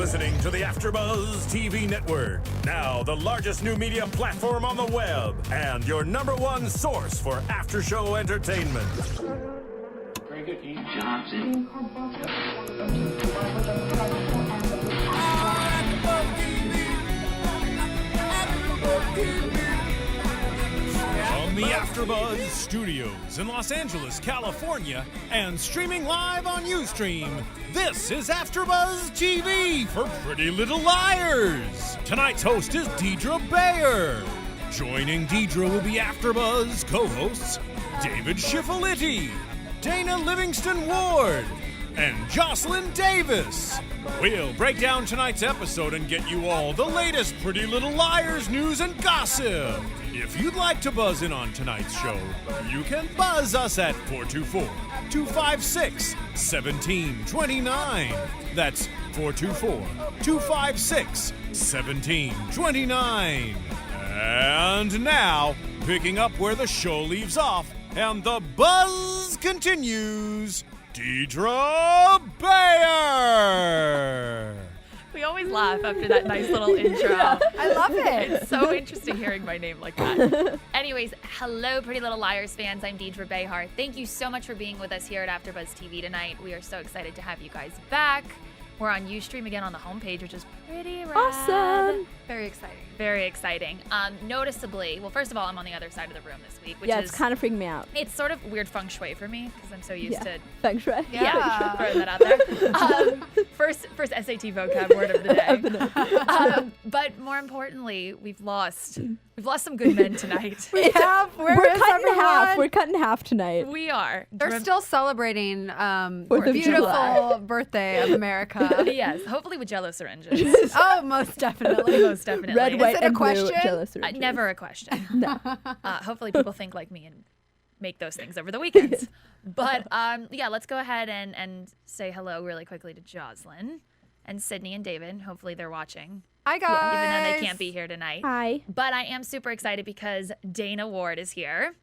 listening to the AfterBuzz TV network, now the largest new media platform on the web, and your ¡1 source for after-show entertainment. Very good, Dean Johnson. From the AfterBuzz Studios in Los Angeles, California, and streaming live on Ustream, this is AfterBuzz TV for Pretty Little Liars. Tonight's host is Deidre Behar. Joining Deidre will be AfterBuzz co-hosts David Schifolitti, Dana Livingston Ward, and Jocelyn Davis. We'll break down tonight's episode and get you all the latest Pretty Little Liars news and gossip. If you'd like to buzz in on tonight's show, you can buzz us at 424-256-1729. That's 424-256-1729. And now, picking up where the show leaves off and the buzz continues, Deidre Behar. We always laugh after that nice little intro. Yeah, I love it. It's so interesting hearing my name like that. Anyways, hello, Pretty Little Liars fans. I'm Deidre Behar. Thank you so much for being with us here at AfterBuzz TV tonight. We are so excited to have you guys back. We're on Ustream again on the homepage, which is pretty rad. Awesome. Very exciting. Very exciting. Noticeably, well, first of all, I'm on the other side of the room this week, which it's kind of freaking me out. It's sort of weird feng shui for me because I'm so used to feng shui. Yeah, throwing that out there. First SAT vocab word of the day. But more importantly, we've lost some good men tonight. We're cut in half. We're cut in half tonight. We are. They're still celebrating Fourth of beautiful July. birthday of America. Yes, hopefully with Jello syringes. Oh, most definitely. Most definitely. Red, white, Is it a and blue question? Jello syringes. Never a question. No. Hopefully people think like me and make those things over the weekends. But yeah, let's go ahead and say hello really quickly to Jocelyn and Sydney and David. Hopefully they're watching. Hi, guys. Even though they can't be here tonight. Hi. But I am super excited because Dana Ward is here.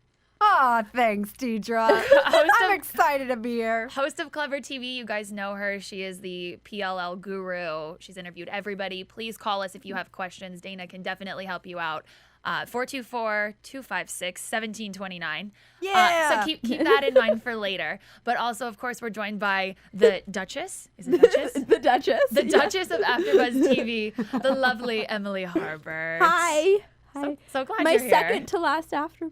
Aw, thanks, Deidre. I'm excited to be here. Host of Clever TV, you guys know her. She is the PLL guru. She's interviewed everybody. Please call us if you have questions. Dana can definitely help you out. 424-256-1729. Yeah. So keep that in mind for later. But also, of course, we're joined by the Duchess. Is it Duchess? The Duchess. The Duchess of AfterBuzz TV, the lovely Emily Harbert. Hi. Hi. So glad My you're here. second to last after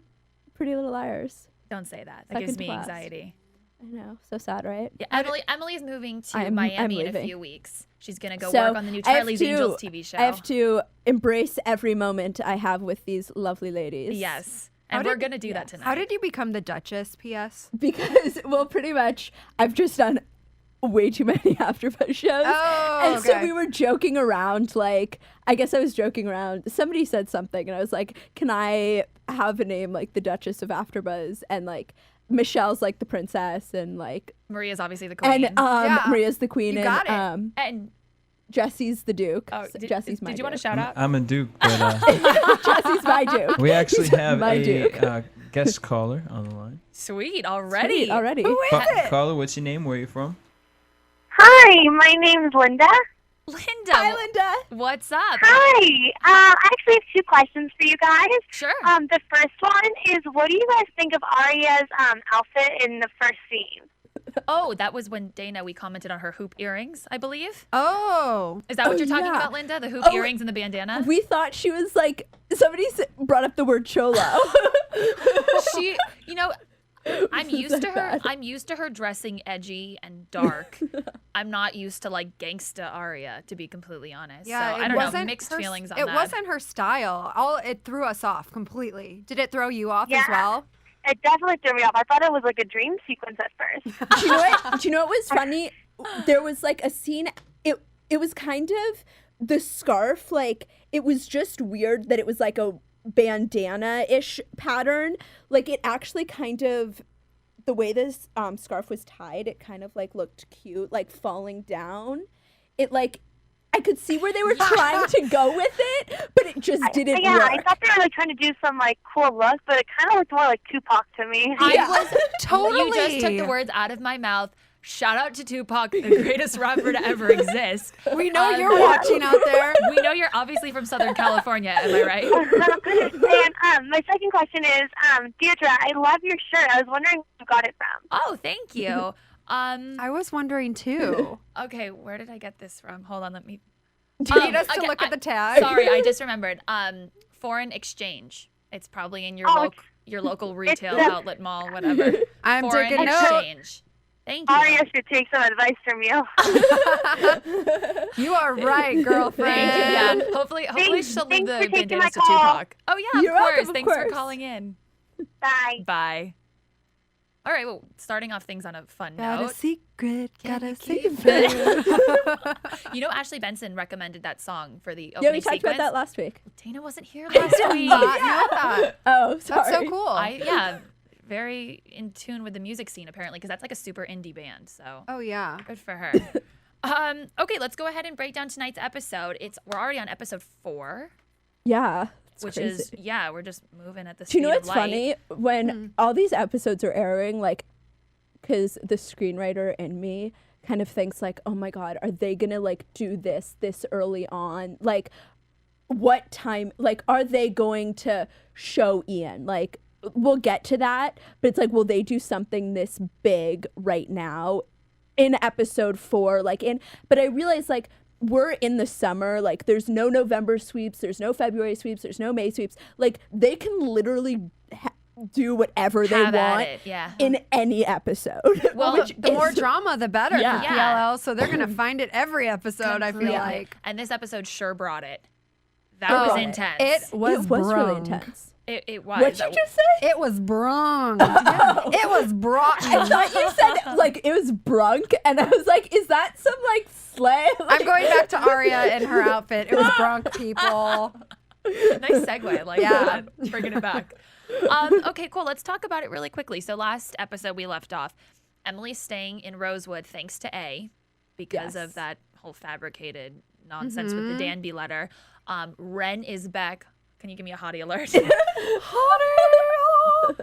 Pretty Little Liars. Don't say that. That Second gives to me last. anxiety. I know. So sad, right? Yeah, Emily's moving to I'm Miami in a leaving. few weeks. She's going to go So work on the new I have Charlie's to- Angels TV show. I have to embrace every moment I have with these lovely ladies. Yes. And we're going to do that tonight. How did you become the Duchess, P.S.? Because, well, pretty much I've just done way too many AfterBuzz shows. Oh, and so okay. we were joking around, like, I guess I was joking around. Somebody said something, and I was like, can I have a name like the Duchess of AfterBuzz? And, like, Michelle's, like, the princess, and, like... Maria's obviously the queen. And Yeah. Maria's the queen. You and, got it. And Jesse's the duke. oh, Jesse's my did you want to duke. shout out? I'm a duke, but Jesse's my duke. we actually have My duke. a guest caller on the line. Sweet, already. Sweet, already. Who is it? Caller, what's your name? Where are you from? Hi, my name's Linda. Linda. Hi, Linda. What's up? Hi. I actually have two questions for you guys. Sure. The first one is, what do you guys think of Arya's outfit in the first scene? Oh, that was when we commented on her hoop earrings, I believe. Oh. Is that what Oh, you're talking yeah. about, Linda? The hoop Oh, earrings and the bandana? We thought she was like, somebody brought up the word cholo. She, I'm So used to her. bad. I'm used to her dressing edgy and dark. I'm not used to like gangsta Arya, to be completely honest. Yeah, so it I don't know. wasn't Mixed her, feelings on it that. wasn't her style. It threw us off completely. Did it throw you off as Yeah. well? It definitely threw me off. I thought it was like a dream sequence at first. Do you know what? Do you know what was funny? There was like a scene. It was kind of the scarf. Like it was just weird that it was like a bandana-ish pattern. Like it actually kind of, the way this scarf was tied, it kind of like looked cute, like falling down. It like, I could see where they were trying to go with it, but it just didn't Yeah, work. I thought they were like trying to do some like cool look, but it kind of looked more like Tupac to me. I Yeah. was Totally. You just took the words out of my mouth. Shout out to Tupac, the greatest rapper to ever exist. We know you're watching out there. We know you're obviously from Southern California. Am I right? And my second question is, Deidre, I love your shirt. I was wondering where you got it from. Oh, thank you. I was wondering too. Okay, where did I get this from? Hold on, let me. Do you need us to look at the tag? Sorry, I just remembered. Foreign exchange. It's probably in your local retail outlet mall, whatever. I'm Foreign taking note. exchange. Thank you. Aria should take some advice from you. You are right, girlfriend. Thank you. Yeah. Hopefully she'll leave thanks the for taking my bandanas to call. Tupac. Oh yeah, You're of course. welcome, of Thanks for course. calling in. Bye. Bye. All right, well, starting off things on a fun Got a note. secret, got a keep secret. You know, Ashley Benson recommended that song for the Yeah, opening we talked sequence. about that last week. Dana wasn't here last week. Not know that. Oh, sorry. That's so cool. Yeah, very in tune with the music scene apparently, because that's like a super indie band. So Oh yeah. good for her. Okay, let's go ahead and break down tonight's episode. We're already on episode 4, Yeah. It's which crazy. is we're just moving at the Do speed you know of what's light. funny? When all these episodes are airing, like, because the screenwriter in me kind of thinks, like, oh my God, are they going to, like, do this early on? Like, what time, like, are they going to show Ian? Like, we'll get to that, but it's like, will they do something this big right now in episode 4? But I realize, like, we're in the summer, like there's no November sweeps, there's no February sweeps, there's no May sweeps. Like they can literally do whatever they Have at want it, yeah. in any episode. Well, The more drama, the better Yeah. for Yeah. PLL. So they're gonna find it every episode. I feel Completely. like And this episode sure brought it. That was brought it. intense. it was, It was really brung. intense. It was. What'd you just say? It was brung. It was brought. I thought you said like it was brunk, and I was like, is that some like slang? I'm going back to Aria in her outfit. It was brunk, people. Nice segue. I like Yeah. that. Bringing it back. Okay, cool. Let's talk about it really quickly. So last episode we left off, Emily's staying in Rosewood thanks to A, because Yes. of that whole fabricated nonsense with the Danby letter. Ren is back. Can you give me a hottie alert?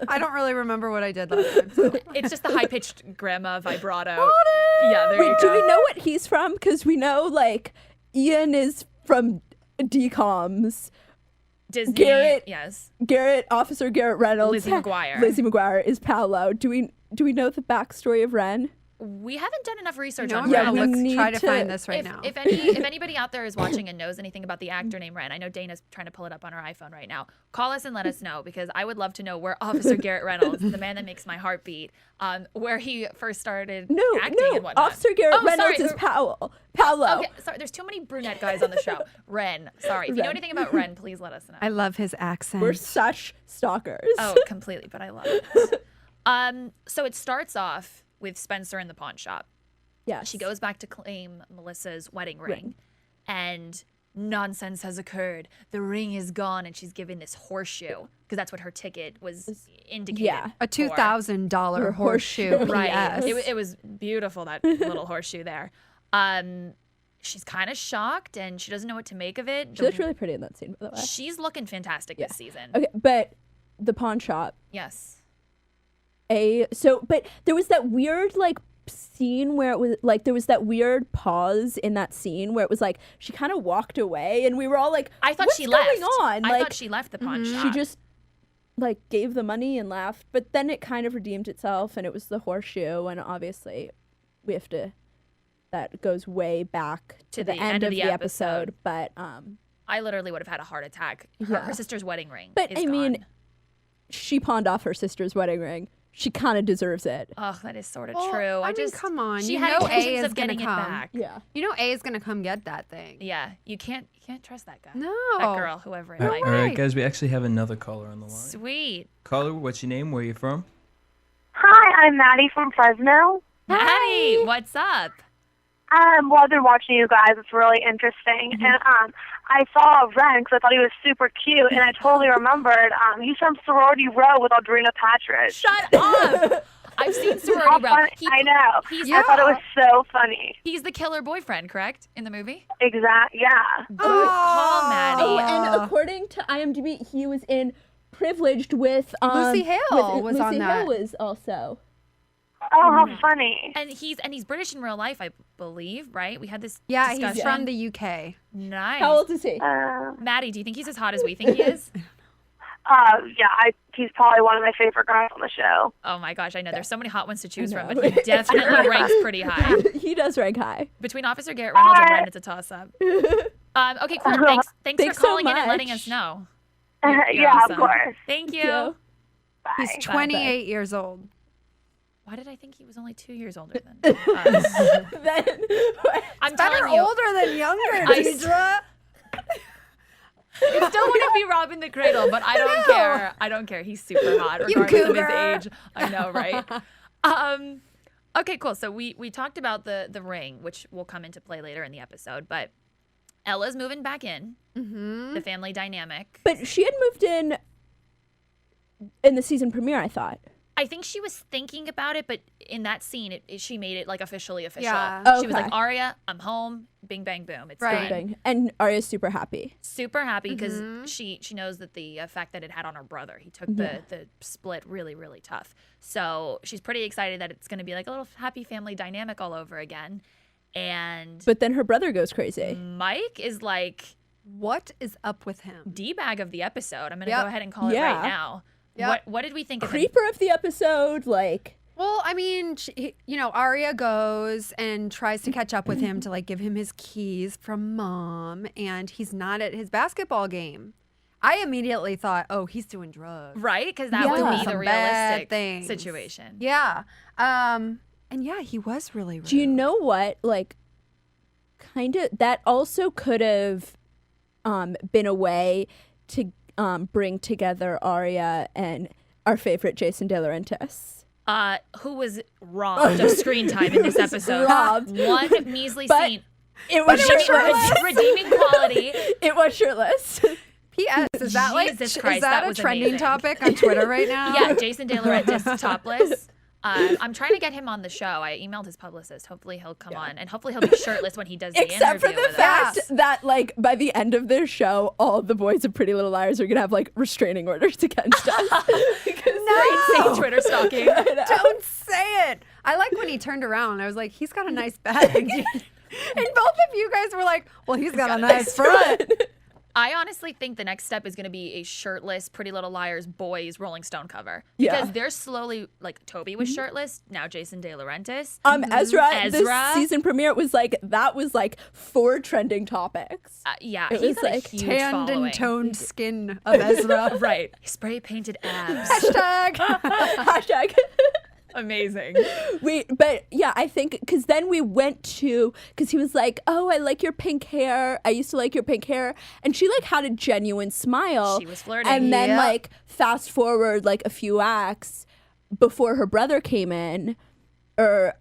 I don't really remember what I did last time. So. It's just the high-pitched grandma vibrato. Yeah, there you Wait, go. do we know what he's from? Because we know like Ian is from DComs. Disney. Garrett- Yes. Officer Garrett Reynolds. Lizzie McGuire. Lizzie McGuire is Paolo. Do we know the backstory of Ren? We haven't done enough research No, on I'm Yeah, Ren. gonna we look, need try to to- find this right now. If anybody out there is watching and knows anything about the actor named Ren, I know Dana's trying to pull it up on her iPhone right now. Call us and let us know, because I would love to know where Officer Garrett Reynolds, the man that makes my heart beat, where he first started acting and whatnot. Officer Garrett Oh, Reynolds sorry. is Paolo. Okay, sorry. There's too many brunette guys on the show. Ren. Sorry. If you know Ren. anything about Ren, please let us know. I love his accent. We're such stalkers. Oh, completely. But I love it. So it starts off with Spencer in the pawn shop. Yes. She goes back to claim Melissa's wedding ring, and nonsense has occurred. The ring is gone, and she's given this horseshoe, because that's what her ticket was indicated. Yeah. A $2,000 horseshoe. horseshoe. Right. Yes. It was beautiful, that little horseshoe there. She's kind of shocked, and she doesn't know what to make of it. She looked really pretty in that scene, by the way. She's looking fantastic this season. Okay, but the pawn shop. Yes. But there was that weird like scene where it was like there was that weird pause in that scene where it was like she kind of walked away, and we were all like, I thought what's she going left. on? I Like, thought she left the pawn shop. she just like gave the money and laughed, but then it kind of redeemed itself, and it was the horseshoe, and obviously we have to. That goes way back to the end of the episode, but I literally would have had a heart attack. Her sister's wedding ring. but is I mean, gone. she pawned off her sister's wedding ring. She kind of deserves it. Oh, that is sort of Well, true. I mean, come on. She You had know A intentions is of getting it gonna come. back. Yeah. You know A is going to come get that thing. Yeah, you can't trust that guy. No. That girl, whoever it All might right, be. right. guys, we actually have another caller on the line. Sweet. Caller, what's your name? Where are you from? Hi, I'm Maddie from Fresno. Maddie, what's up? Well, I've been watching you guys. It's really interesting. And I saw Ren because I thought he was super cute, and I totally remembered he's from Sorority Row with Audrina Patridge. Shut up! I've seen How Sorority Row. funny- I know. He's, I thought it was so funny. he's the killer boyfriend, correct? In the movie? Yeah. Good call, Maddie. Oh, and according to IMDb, he was in Privileged with Lucy Hale with, was on Lucy that. Hale was also. Oh, how funny. And he's British in real life, I believe, right? We had this Yeah, discussion. he's from the UK. Nice. How old is he? Maddie, do you think he's as hot as we think he is? Yeah, he's probably one of my favorite guys on the show. Oh my gosh, I know. There's so many hot ones to choose from, know. but he definitely ranks pretty high. He does rank high. Between Officer Garrett Reynolds and Ren, it's a toss-up. Okay, cool. Thanks Thanks for so calling in and letting much. us know. Yeah, awesome. of course. Thank you. you. Bye. He's 28 years old. Why did I think he was only 2 years older than us? Then, I'm Better telling you, older than younger, I- Deidre. I still want to be Robin the Cradle, but I don't care. I don't care. He's super hot, regardless of his cougar. age. I know, right? Okay, cool. So we talked about the ring, which will come into play later in the episode, but Ella's moving back in. The family dynamic. but she had moved in the season premiere, I thought. I think she was thinking about it, but in that scene, she made it like officially official. Yeah. She was Okay. like, Aria, I'm home. Bing, bang, boom. It's Right. done. And Arya's super happy. Super happy because she knows that the effect that it had on her brother. He took the split really, really tough. So she's pretty excited that it's going to be like a little happy family dynamic all over again. And But then her brother goes crazy. Mike is like What is up with him? D-bag of the episode. I'm going to Yep. go ahead and call it Yeah. right now. Yep. What did we think of him? Creeper of the episode, like, Well, I mean, Arya goes and tries to catch up with him to like give him his keys from mom, and he's not at his basketball game. I immediately thought, oh, he's doing drugs. Right? Because that Yeah. would be the Some bad realistic things. situation. Yeah. And yeah, he was really rude. do you know what? Like, kind of, that also could have been a way to bring together Arya and our favorite Jason De Laurentiis. Who was robbed of screen time in this episode. Robbed. One measly But scene. It was shirtless. Redeeming quality. It was shirtless. P.S. Is that like Jesus is Christ, that that a was trending amazing. topic on Twitter right now? Yeah, Jason De Laurentiis topless. I'm trying to get him on the show. I emailed his publicist. Hopefully he'll come on, and hopefully he'll be shirtless when he does the Except for interview the with fact us. that, like, by the end of this show, all the boys of Pretty Little Liars are gonna have like restraining orders against us. Insane Twitter stalking. Don't say it. I like when he turned around. I was like, he's got a nice bag. And both of you guys were like, well, he's got a nice front. I honestly think the next step is going to be a shirtless Pretty Little Liars boys Rolling Stone cover. Yeah. Because they're slowly, like, Toby was shirtless, now Jason De Laurentiis. Ezra, Ezra. this season premiere, it was like, that was like 4 trending topics. Yeah, It he's was got like a huge Tanned following. and toned skin of Ezra. Right. Spray painted abs. Hashtag. Hashtag. Amazing. But yeah, I think because then we went to, because he was like, oh, I like your pink hair. I used to like your pink hair. And she like had a genuine smile. She was flirting. And then Yep. like fast forward like a few acts before her brother came in, or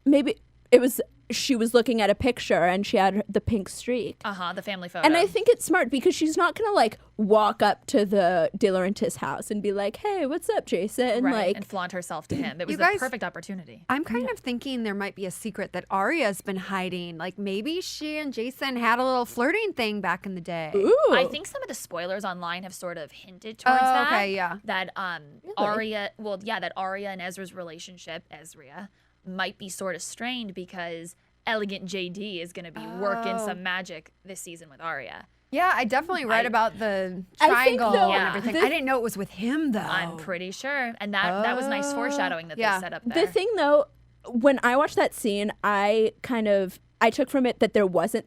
maybe it was, she was looking at a picture and she had the pink streak. The family photo. And I think it's smart because she's not gonna like walk up to the De Laurentiis house and be like, "Hey, what's up, Jason?" right, Like, and flaunt herself to him. It was You guys- the perfect opportunity. I'm kind of thinking there might be a secret that Arya's been hiding. Like maybe she and Jason had a little flirting thing back in the day. ooh, I think some of the spoilers online have sort of hinted towards Oh, that. okay, yeah. That Arya, that Arya and Ezra's relationship, might be sort of strained because Elegant JD is going to be working some magic this season with Arya. Yeah, I definitely read about the I think, triangle though, and everything. the- I didn't know it was with him though. I'm pretty sure, and that was nice foreshadowing that Yeah. they set up there. the thing though, when I watched that scene, I took from it that there wasn't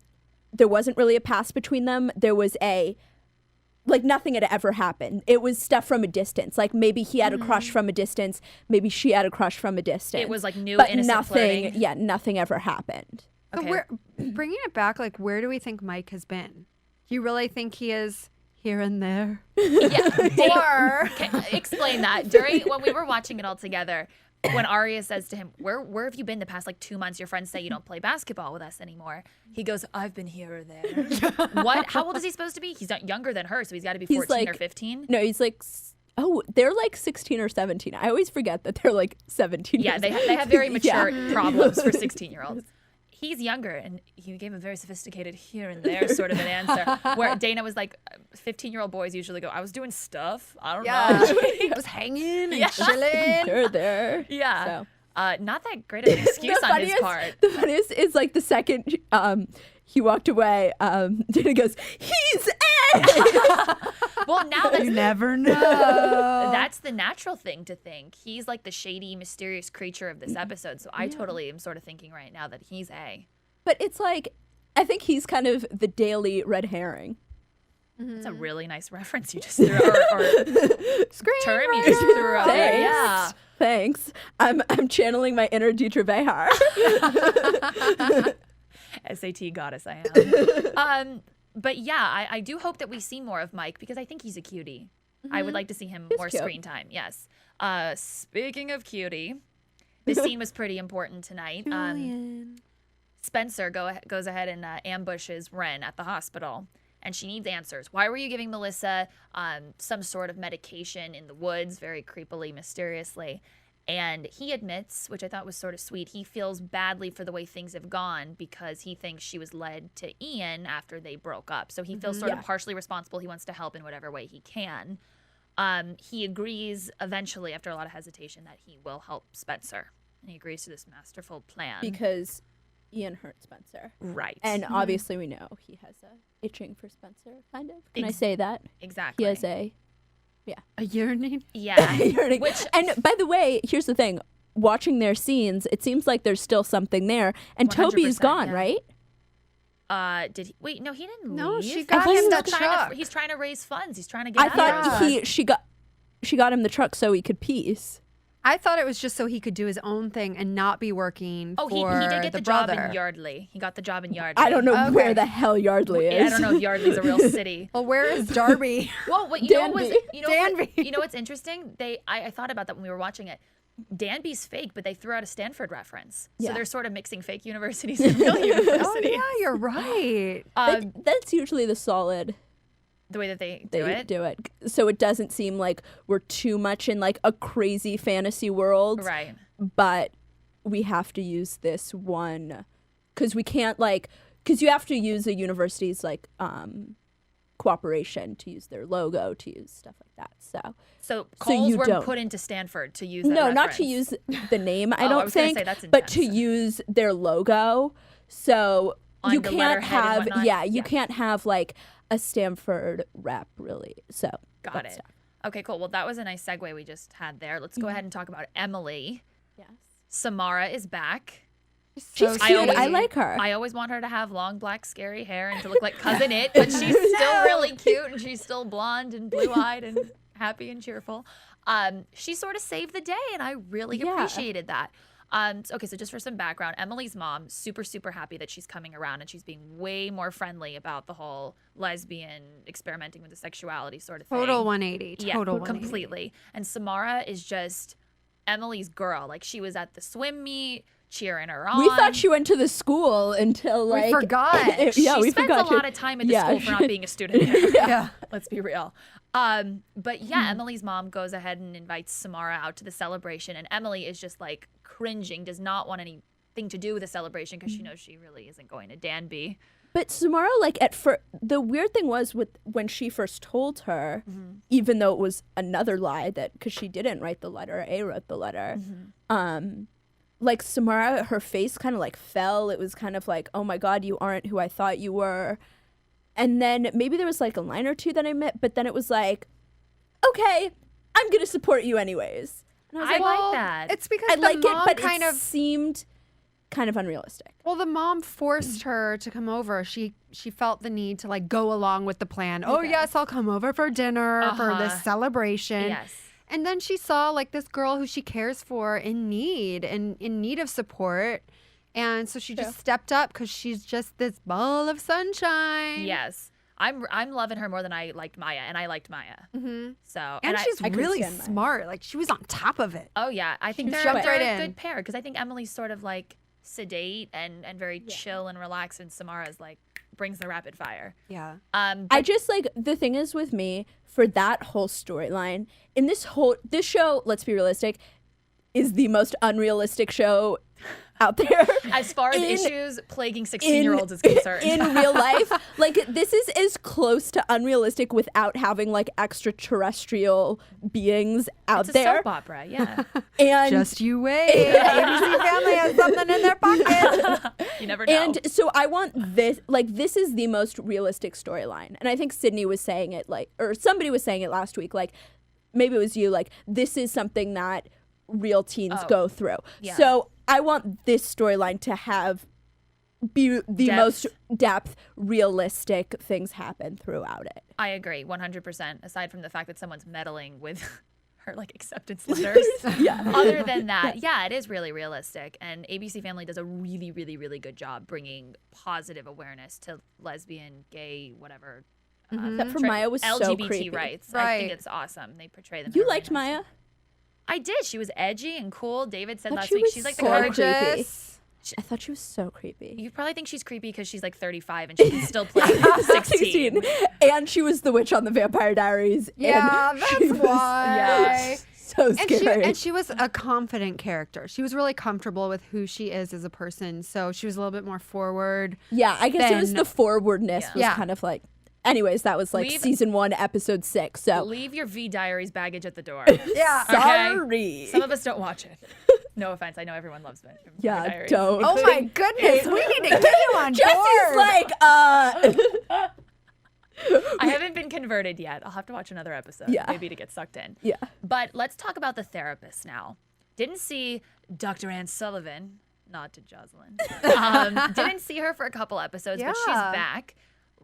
really a past between them. There was like nothing had ever happened. It was stuff from a distance. Like maybe he had a crush from a distance. Maybe she had a crush from a distance. It was like new, but innocent nothing. flirting. Yeah, nothing ever happened. So Okay. where, bringing it back, like where do we think Mike has been? Do you really think he is here and there? Yeah. Explain that. When we were watching it all together, when Arya says to him, where have you been the past like 2 months? Your friends say you don't play basketball with us anymore. He goes, I've been here or there. What? How old is he supposed to be? He's not younger than her, so he's got to be 14 or like- 15. No, he's like, they're like 16 or 17. I always forget that they're like 17. Yeah, years they old. have very mature Yeah. problems for 16-year-olds. He's younger, and he gave a very sophisticated here and there sort of an answer. Where Dana was like, 15-year-old boys usually go, I was doing stuff. I don't know. I was hanging and chilling. They're there. Yeah. So. Not that great of an excuse on his part. The funniest is like the second he walked away, Dana goes, he's A! Well, now that's You never know. that's the natural thing to think. He's like the shady, mysterious creature of this episode. So I totally am sort of thinking right now that he's A. But it's like, I think he's kind of the daily red herring. That's a really nice reference you just threw, or term you just threw out there. Yeah. Thanks. I'm channeling my inner Deidre Behar. SAT goddess I am. But yeah, I do hope that we see more of Mike because I think he's a cutie. I would like to see him more cute. screen time. Yes. Speaking of cutie, this scene was pretty important tonight. Spencer goes ahead and ambushes Ren at the hospital. And she needs answers. Why were you giving Melissa some sort of medication in the woods, very creepily, mysteriously? And he admits, which I thought was sort of sweet, he feels badly for the way things have gone because he thinks she was led to Ian after they broke up. So he feels sort of partially responsible. He wants to help in whatever way he can. He agrees eventually, after a lot of hesitation, that he will help Spencer. And he agrees to this masterful plan. Because Ian hurt Spencer. Right. And obviously we know he has a itching for Spencer, kind of. Can I say that? Exactly. He has a yearning. Yeah. yearning. Which, and by the way, here's the thing. Watching their scenes, it seems like there's still something there. And Toby's 100%, gone, yeah. right? did he? Wait, no, he didn't No, leave. she got him He's the still trying truck. he's trying to raise funds. He's trying to get I out thought of it. she got him the truck so he could peace. I thought it was just so he could do his own thing and not be working Oh, for he did get the the job brother. in Yardley. He got the job in Yardley. I don't know Okay. where the hell Yardley is. I don't know if Yardley's a real city. Well, where is Darby? Well, what you know was Danby. Danby. you know what's interesting? I thought about that when we were watching it. Danby's fake, but they threw out a Stanford reference. So Yeah. they're sort of mixing fake universities and real Oh universities. yeah, you're right. That's usually the solid The way that they they do it. do it. So it doesn't seem like we're too much in like a crazy fantasy world. Right. But we have to use this one because we can't because you have to use a university's cooperation to use their logo, to use stuff like that. So calls you were don't. put into Stanford to use that No, not reference. to use the name, I Oh, I don't was gonna think, say, that's but to intense. use their logo. So On you the can't letterhead and have, whatnot? you Yeah. can't have like a Stanford rep really. So Got that's it. stuff. Okay, cool. Well, that was a nice segue we just had there. Let's go ahead and talk about Emily. Yes. Samara is back. She's I cute. always- I like her. I always want her to have long, black, scary hair and to look like Cousin It, but she's still really cute and she's still blonde and blue-eyed and happy and cheerful. She sort of saved the day, and I really appreciated that. Okay, so just for some background, Emily's mom, super, super happy that she's coming around and she's being way more friendly about the whole lesbian experimenting with the sexuality sort of thing. Total 180. Yeah, Total 180. completely. And Samara is just Emily's girl. Like, she was at the swim meet, cheering her on. We thought she went to the school until We forgot. She we spends forgot. a lot of time at the school for not being a student there. Yeah. Let's be real. But yeah, Emily's mom goes ahead and invites Samara out to the celebration, and Emily is just like cringing, does not want anything to do with the celebration because she knows she really isn't going to Danby. But Samara, like at first, the weird thing was when she first told her, even though it was another lie because she didn't write the letter, A wrote the letter. Like Samara, her face kind of like fell. It was kind of like, oh my God, you aren't who I thought you were. And then maybe there was like a line or two that I met, but then it was like, okay, I'm gonna support you anyways. And I was I like, like that. It's because I the like it, mom but kind it of seemed kind of unrealistic. Well, the mom forced her to come over. She felt the need to like go along with the plan. Oh yes, I'll come over for dinner for this celebration. Yes. And then she saw like this girl who she cares for in need and in need of support. And so she just stepped up because she's just this ball of sunshine. Yes. I'm loving her more than I liked Maya, and I liked Maya. Mm-hmm. So And she's I could really stand Maya. smart. Like she was on top of it. oh yeah, I think She they're, jumped they're right a in. good pair because I think Emily's sort of like sedate and very chill and relaxed, and Samara's like brings the rapid fire. Yeah. I just like the thing is with me for that whole storyline in this show, let's be realistic, is the most unrealistic show out there. As far as issues plaguing 16-year-olds is concerned. In real life, like this is as close to unrealistic without having like extraterrestrial beings out it's a there. soap opera, yeah. And Just you wait. ABC Family has something in their pocket. You never know. And so I want this, like, this is the most realistic storyline. And I think Sydney was saying it, like, or somebody was saying it last week, like, maybe it was you, like, this is something that real teens go through. Yeah. So I want this storyline to be the most depth, realistic things happen throughout it. I agree, 100%, aside from the fact that someone's meddling with her like acceptance letters. Other than that, yeah, it is really realistic. And ABC Family does a really, really, really good job bringing positive awareness to lesbian, gay, whatever. Except for Maya was so LGBT creepy. rights. I Right. think it's awesome. They portray them. in You a really liked nice Maya? way. I did. She was edgy and cool. David said But last she week was she's like the so courage. creepy. Gorgeous. I thought she was so creepy. You probably think she's creepy because she's like 35 and she can still play 16. And she was the witch on the Vampire Diaries. Yeah, and that's she was why. So And scary. she was a confident character. She was really comfortable with who she is as a person. So she was a little bit more forward. Yeah, I guess it was then- the forwardness was Yeah. kind of like. Anyways, that was like Leave- season 1, episode 6. So Leave your V Diaries baggage at the door. Yeah. sorry. Some of us don't watch it. No offense. I know everyone loves it. Yeah, Diaries. don't. Oh my goodness, we need to get you on Jesse's board. like, I haven't been converted yet. I'll have to watch another episode, Yeah. maybe to get sucked in. yeah. But let's talk about the therapist now. Didn't see Dr. Ann Sullivan, nod to Jocelyn. Didn't see her for a couple episodes, but she's Yeah. back.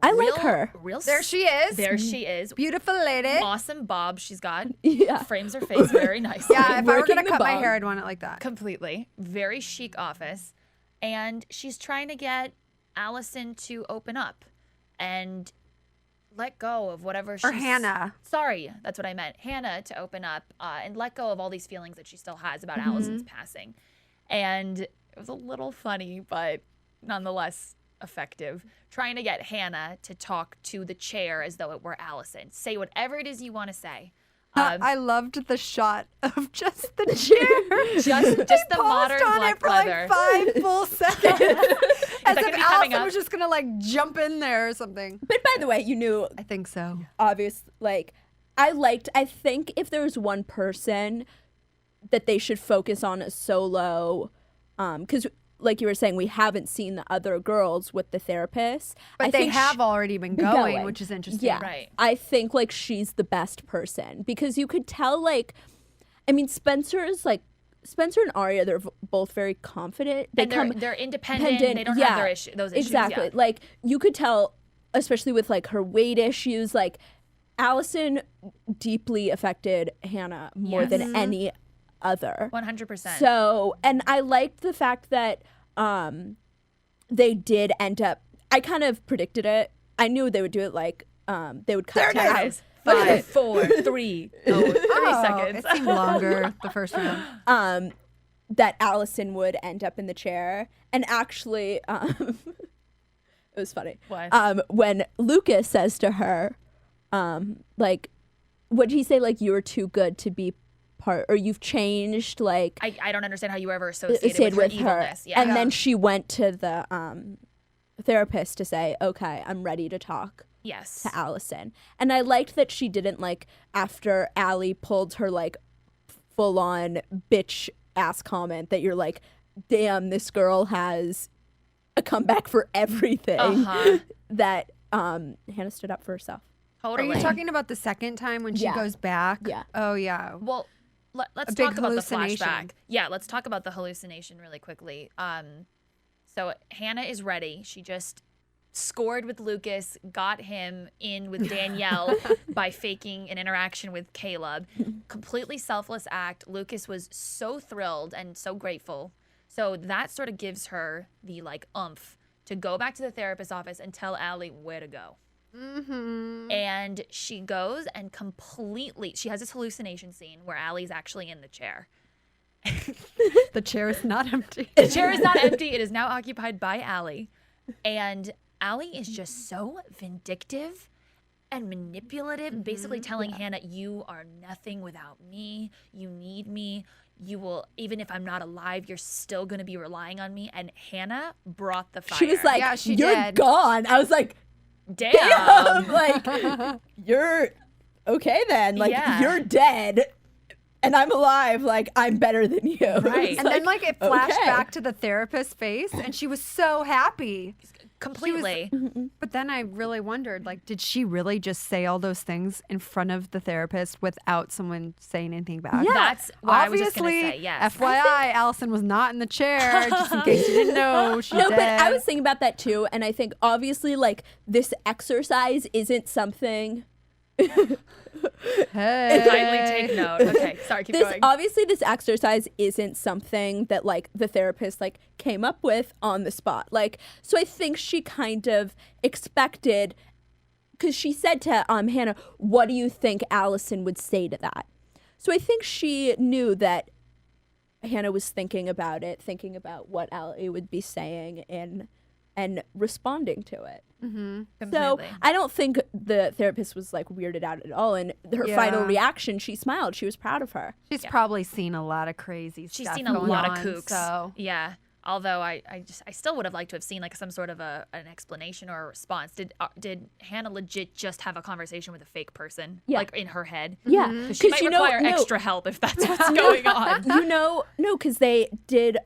I like her. There she is. There she is. Beautiful lady. Awesome bob she's got. Yeah. Frames her face very nicely. Yeah, if I were Working going to the cut my bomb. hair, I'd want it like that. Completely. Very chic office. And she's trying to get Allison to open up and let go of whatever she's... Or Hannah. Sorry, that's what I meant. Hannah to open up and let go of all these feelings that she still has about Allison's passing. And it was a little funny, but nonetheless effective. Trying to get Hannah to talk to the chair as though it were Allison. Say whatever it is you want to say. I loved the shot of just the chair. Just the Paused modern on black it for leather. like 5 full seconds. As that if gonna be coming Allison up? was just going to like jump in there or something. But by the way, you knew, I think so. obvious, like, I think if there was one person that they should focus on a solo, because like you were saying, we haven't seen the other girls with the therapist. But I they think have already been going, which is interesting. Yeah. Right. I think like she's the best person because you could tell like, I mean, Spencer and Arya, they're both very confident. They're independent. They don't have those issues. Exactly. Yeah. Like you could tell, especially with like her weight issues, like Allison deeply affected Hannah more than any other. 100%. So, and I liked the fact that they did end up, I kind of predicted it. I knew they would do it like, they would cut There to it is. 5, 4, 3. Oh, 3 seconds. It seemed longer the first round. that Allison would end up in the chair. And actually, it was funny. What? When Lucas says to her, like, what did he say? Like, you're too good to be part, or you've changed, like, I don't understand how you were ever associated with her evilness. Yeah. And then she went to the therapist to say, okay, I'm ready to talk yes. to Allison. And I liked that she didn't, like, after Allie pulled her, like, full-on bitch ass comment that you're like, damn, this girl has a comeback for everything, that Hannah stood up for herself. Totally. Are you talking about the second time when she Yeah. goes back? Yeah. Oh, yeah. Well, let's A big talk about the hallucination. flashback. Yeah, let's talk about the hallucination really quickly. So Hannah is ready. She just scored with Lucas, got him in with Danielle by faking an interaction with Caleb. Completely selfless act. Lucas was so thrilled and so grateful. So that sort of gives her the like oomph to go back to the therapist's office and tell Allie where to go. And she goes and completely, she has this hallucination scene where Allie's actually in the chair. The chair is not empty. The chair is not empty. It is now occupied by Allie. And Allie is just so vindictive and manipulative, basically telling Hannah, you are nothing without me. You need me. You will, even if I'm not alive, you're still going to be relying on me. And Hannah brought the fire. She was like, Yeah, she you're did. gone. I was like, damn. like, you're okay then. Like, Yeah. you're dead. And I'm alive, like, I'm better than you. Right. It's And then like it flashed okay. back to the therapist's face, and she was so happy. Completely. But then I really wondered, like, did she really just say all those things in front of the therapist without someone saying anything back? Yeah. That's what I was just Obviously, going to say. Yes. FYI, Allison was not in the chair, just in case you didn't know. She's No, dead. but I was thinking about that too. And I think obviously, like, this exercise isn't something. Hey. Kindly take note. Okay, sorry, keep going. Obviously, this exercise isn't something that, like, the therapist, like, came up with on the spot. Like, so I think she kind of expected, because she said to Hannah, what do you think Allison would say to that? So I think she knew that Hannah was thinking about it, thinking about what Allie would be saying and responding to it. So Completely. I don't think the therapist was like weirded out at all. And her final Yeah. reaction, she smiled. She was proud of her. She's probably seen a lot of crazy stuff. She's seen a going lot on, of kooks. So. Yeah. Although I still would have liked to have seen like some sort of an explanation or a response. Did Hannah legit just have a conversation with a fake person? Yeah. Like in her head? Yeah. Because she might require extra help if that's what's going on. No, because they did,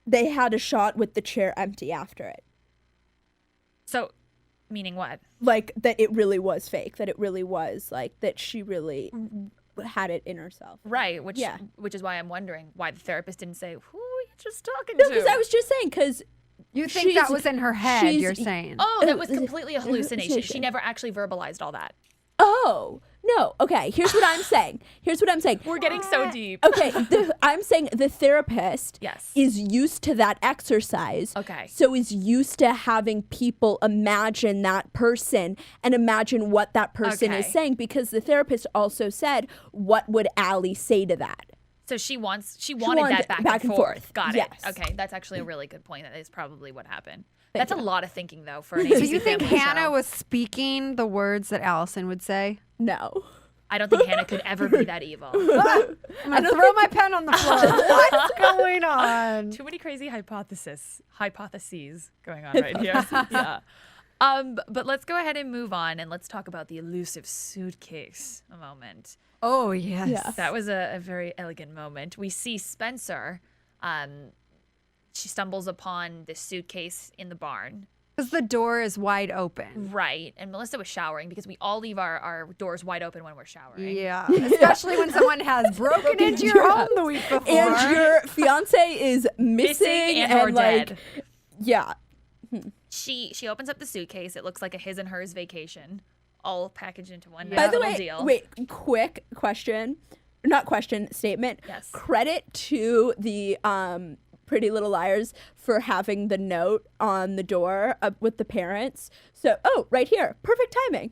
they had a shot with the chair empty after it. So, meaning what? Like, that it really was fake, that it really was, like, that she really had it in herself. Right. Which Yeah. which is why I'm wondering why the therapist didn't say, who are you just talking No, to? because I was just saying, because You think that was in her head, you're saying? Oh, that was completely a hallucination. She hallucination. never actually verbalized all that. Oh, no. Okay, here's what I'm saying. We're getting so deep. Okay, I'm saying the therapist Yes. is used to that exercise. Okay. So is used to having people imagine that person and imagine what that person is Okay. saying, because the therapist also said, what would Allie say to that? So she wanted wanted that back and forth. Got it. Yes. Okay, that's actually a really good point. That is probably what happened. That's a lot of thinking though for an So ABC you think family Hannah show. was speaking the words that Allison would say? No. I don't think Hannah could ever be that evil. I'm gonna throw my pen on the floor. What's going on? Too many crazy hypotheses going on right here. Yeah. But let's go ahead and move on and let's talk about the elusive suitcase a moment. Oh yes. Yeah. That was a very elegant moment. We see Spencer. She stumbles upon this suitcase in the barn. Because the door is wide open. Right. And Melissa was showering because we all leave our doors wide open when we're showering. Yeah. Especially when someone has broken into your home the week before. And your fiance is missing and or like, dead. yeah. She opens up the suitcase. It looks like a his and hers vacation, all packaged into one By nice the little way, deal. wait, quick question. Not question, statement. Yes. Credit to the Pretty Little Liars for having the note on the door with the parents. So, right here. Perfect timing.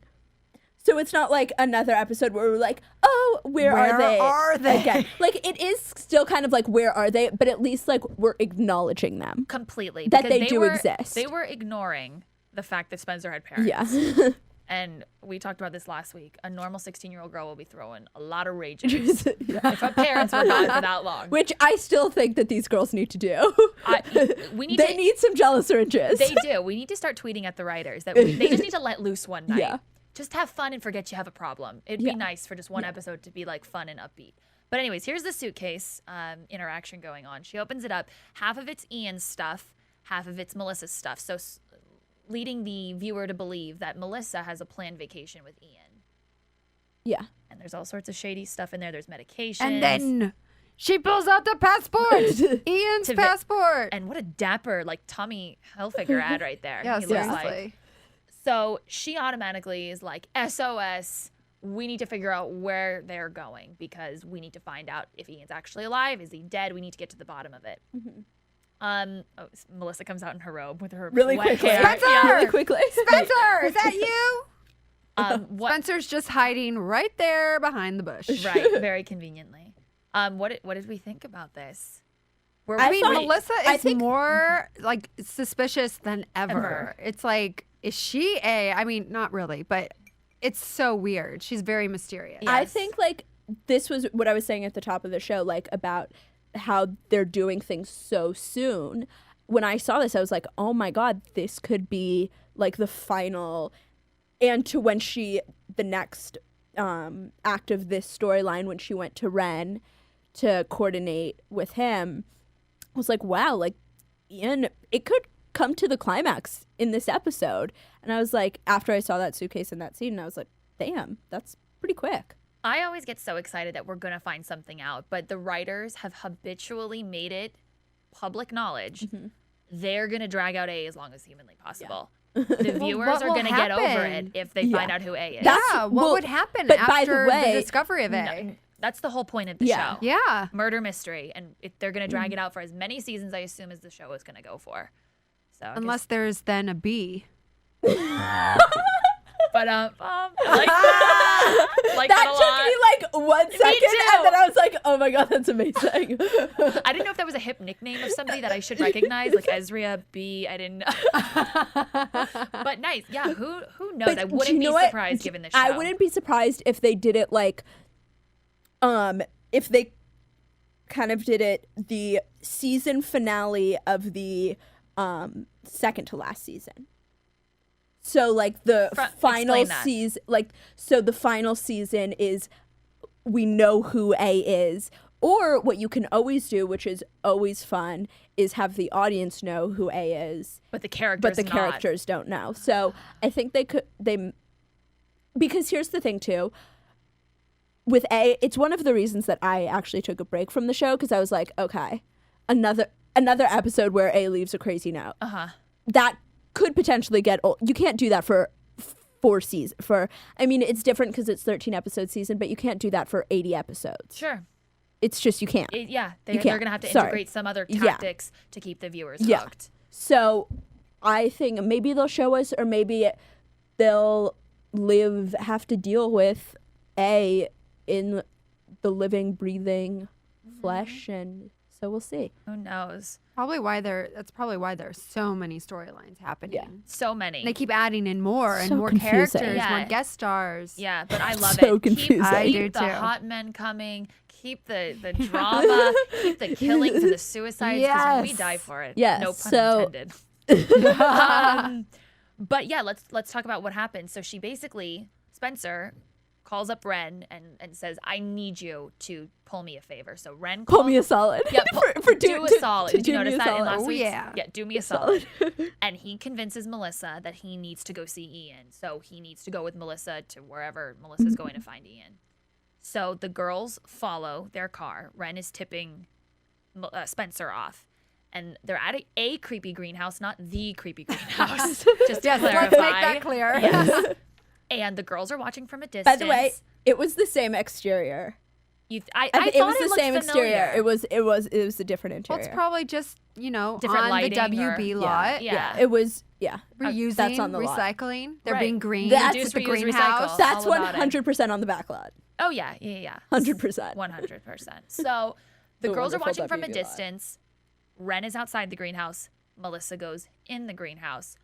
So it's not like another episode where we're like, oh, where are they? Again. Like, it is still kind of like, where are they? But at least, like, we're acknowledging them. Completely. That because they do were, exist. They were ignoring the fact that Spencer had parents. Yeah. And we talked about this last week. A normal 16-year-old girl will be throwing a lot of rages if her parents were gone for that long. Which I still think that these girls need to do. We need They to, need some jealous oranges. They do. We need to start tweeting at the writers that they just need to let loose one night. Yeah. Just have fun and forget you have a problem. It'd be nice for just one episode to be like fun and upbeat. But anyways, here's the suitcase interaction going on. She opens it up. Half of it's Ian's stuff, half of it's Melissa's stuff. So leading the viewer to believe that Melissa has a planned vacation with Ian. Yeah. And there's all sorts of shady stuff in there. There's medications. And then she pulls out the passport. Ian's To passport. And what a dapper, like, Tommy Hilfiger ad right there. Yeah, He looks seriously. like. So she automatically is like, SOS, we need to figure out where they're going because we need to find out if Ian's actually alive. Is he dead? We need to get to the bottom of it. Melissa comes out in her robe with her Really wet quickly. hair. Spencer! Really quickly. Spencer, is that you? What? Spencer's just hiding right there behind the bush. Right, very conveniently. What did we think about this? I mean, thought- Melissa I is think- more like suspicious than ever. It's like Is she A? I mean, not really, but it's so weird. She's very mysterious. Yes. I think like this was what I was saying at the top of the show, like about how they're doing things so soon. When I saw this, I was like, oh my God, this could be like the final. And to when the next act of this storyline, when she went to Ren to coordinate with him, I was like, wow, like Ian, it could come to the climax in this episode. And I was like, after I saw that suitcase in that scene, I was like, damn, that's pretty quick. I always get so excited that we're going to find something out, but the writers have habitually made it public knowledge. They're going to drag out A as long as humanly possible. The viewers what are will going to get over happen? it if they find out who A is. Yeah, what would happen but by after the way, the discovery of A? That's the whole point of the Yeah. show. Yeah. Murder mystery. And if they're going to drag it out for as many seasons, I assume, as the show is going to go for. So Unless there's then a B. But I like that a lot. That took me like 1 second, too. and then I was like, oh my God, that's amazing. I didn't know if that was a hip nickname of somebody that I should recognize, like Ezria B. I didn't know. But nice. Yeah, who knows? But I do wouldn't you be know what? surprised given the show. I wouldn't be surprised if they did it like, if they kind of did it the season finale of the second to last season. So like the final explain that. season, like, so the final season is we know who A is. Or what you can always do, which is always fun, is have the audience know who A is. But the characters But the not. characters don't know. So I think because here's the thing too. With A, it's one of the reasons that I actually took a break from the show, because I was like, okay, another episode where A leaves a crazy note. That could potentially get old. You can't do that for 4 seasons. I mean, it's different because it's 13 episode season, but you can't do that for 80 episodes. Sure. It's just you can't. They're can't. going to have to Sorry. integrate some other Yeah. tactics to keep the viewers Yeah. hooked. So I think maybe they'll show us, or maybe they'll have to deal with A in the living, breathing flesh, and so we'll see. Who knows? That's probably why there's so many storylines happening. Yeah. So many. And they keep adding in more and So more confusing. characters, Yeah. more guest stars. Yeah, but I love So it. confusing. I Keep do the too. hot men coming. Keep the drama. Keep the killings and the suicides. Because we Yes. die for it. Yes, No pun so- intended. But yeah, let's talk about what happened. So she basically, Spencer calls up Ren and says, I need you to pull me a favor. So Ren Pull calls, me a solid. Yeah, do a solid. Did you do me notice a that in solid. last Oh, week's? yeah. Yeah, do me a solid. And he convinces Melissa that he needs to go see Ian. So he needs to go with Melissa to wherever Melissa's going to find Ian. So the girls follow their car. Ren is tipping Spencer off. And they're at a creepy greenhouse, not the creepy greenhouse. Just to Yes, clarify. let's make that clear. Yes. And the girls are watching from a distance. By the way, it was the same exterior. I It thought was the looked same exterior. familiar. It was a different Well, interior. it's probably just, Different on lighting the WB or- lot. Yeah. It was Reusing, that's on the lot. recycling. They're Right. being green. That's with Reduce, the reuse, greenhouse. recycle. That's all about it. 100% on the back lot. Oh, yeah. 100%. 100%. So the The girls are wonderful watching from a WB lot. distance. Ren is outside the greenhouse. Melissa goes in the greenhouse.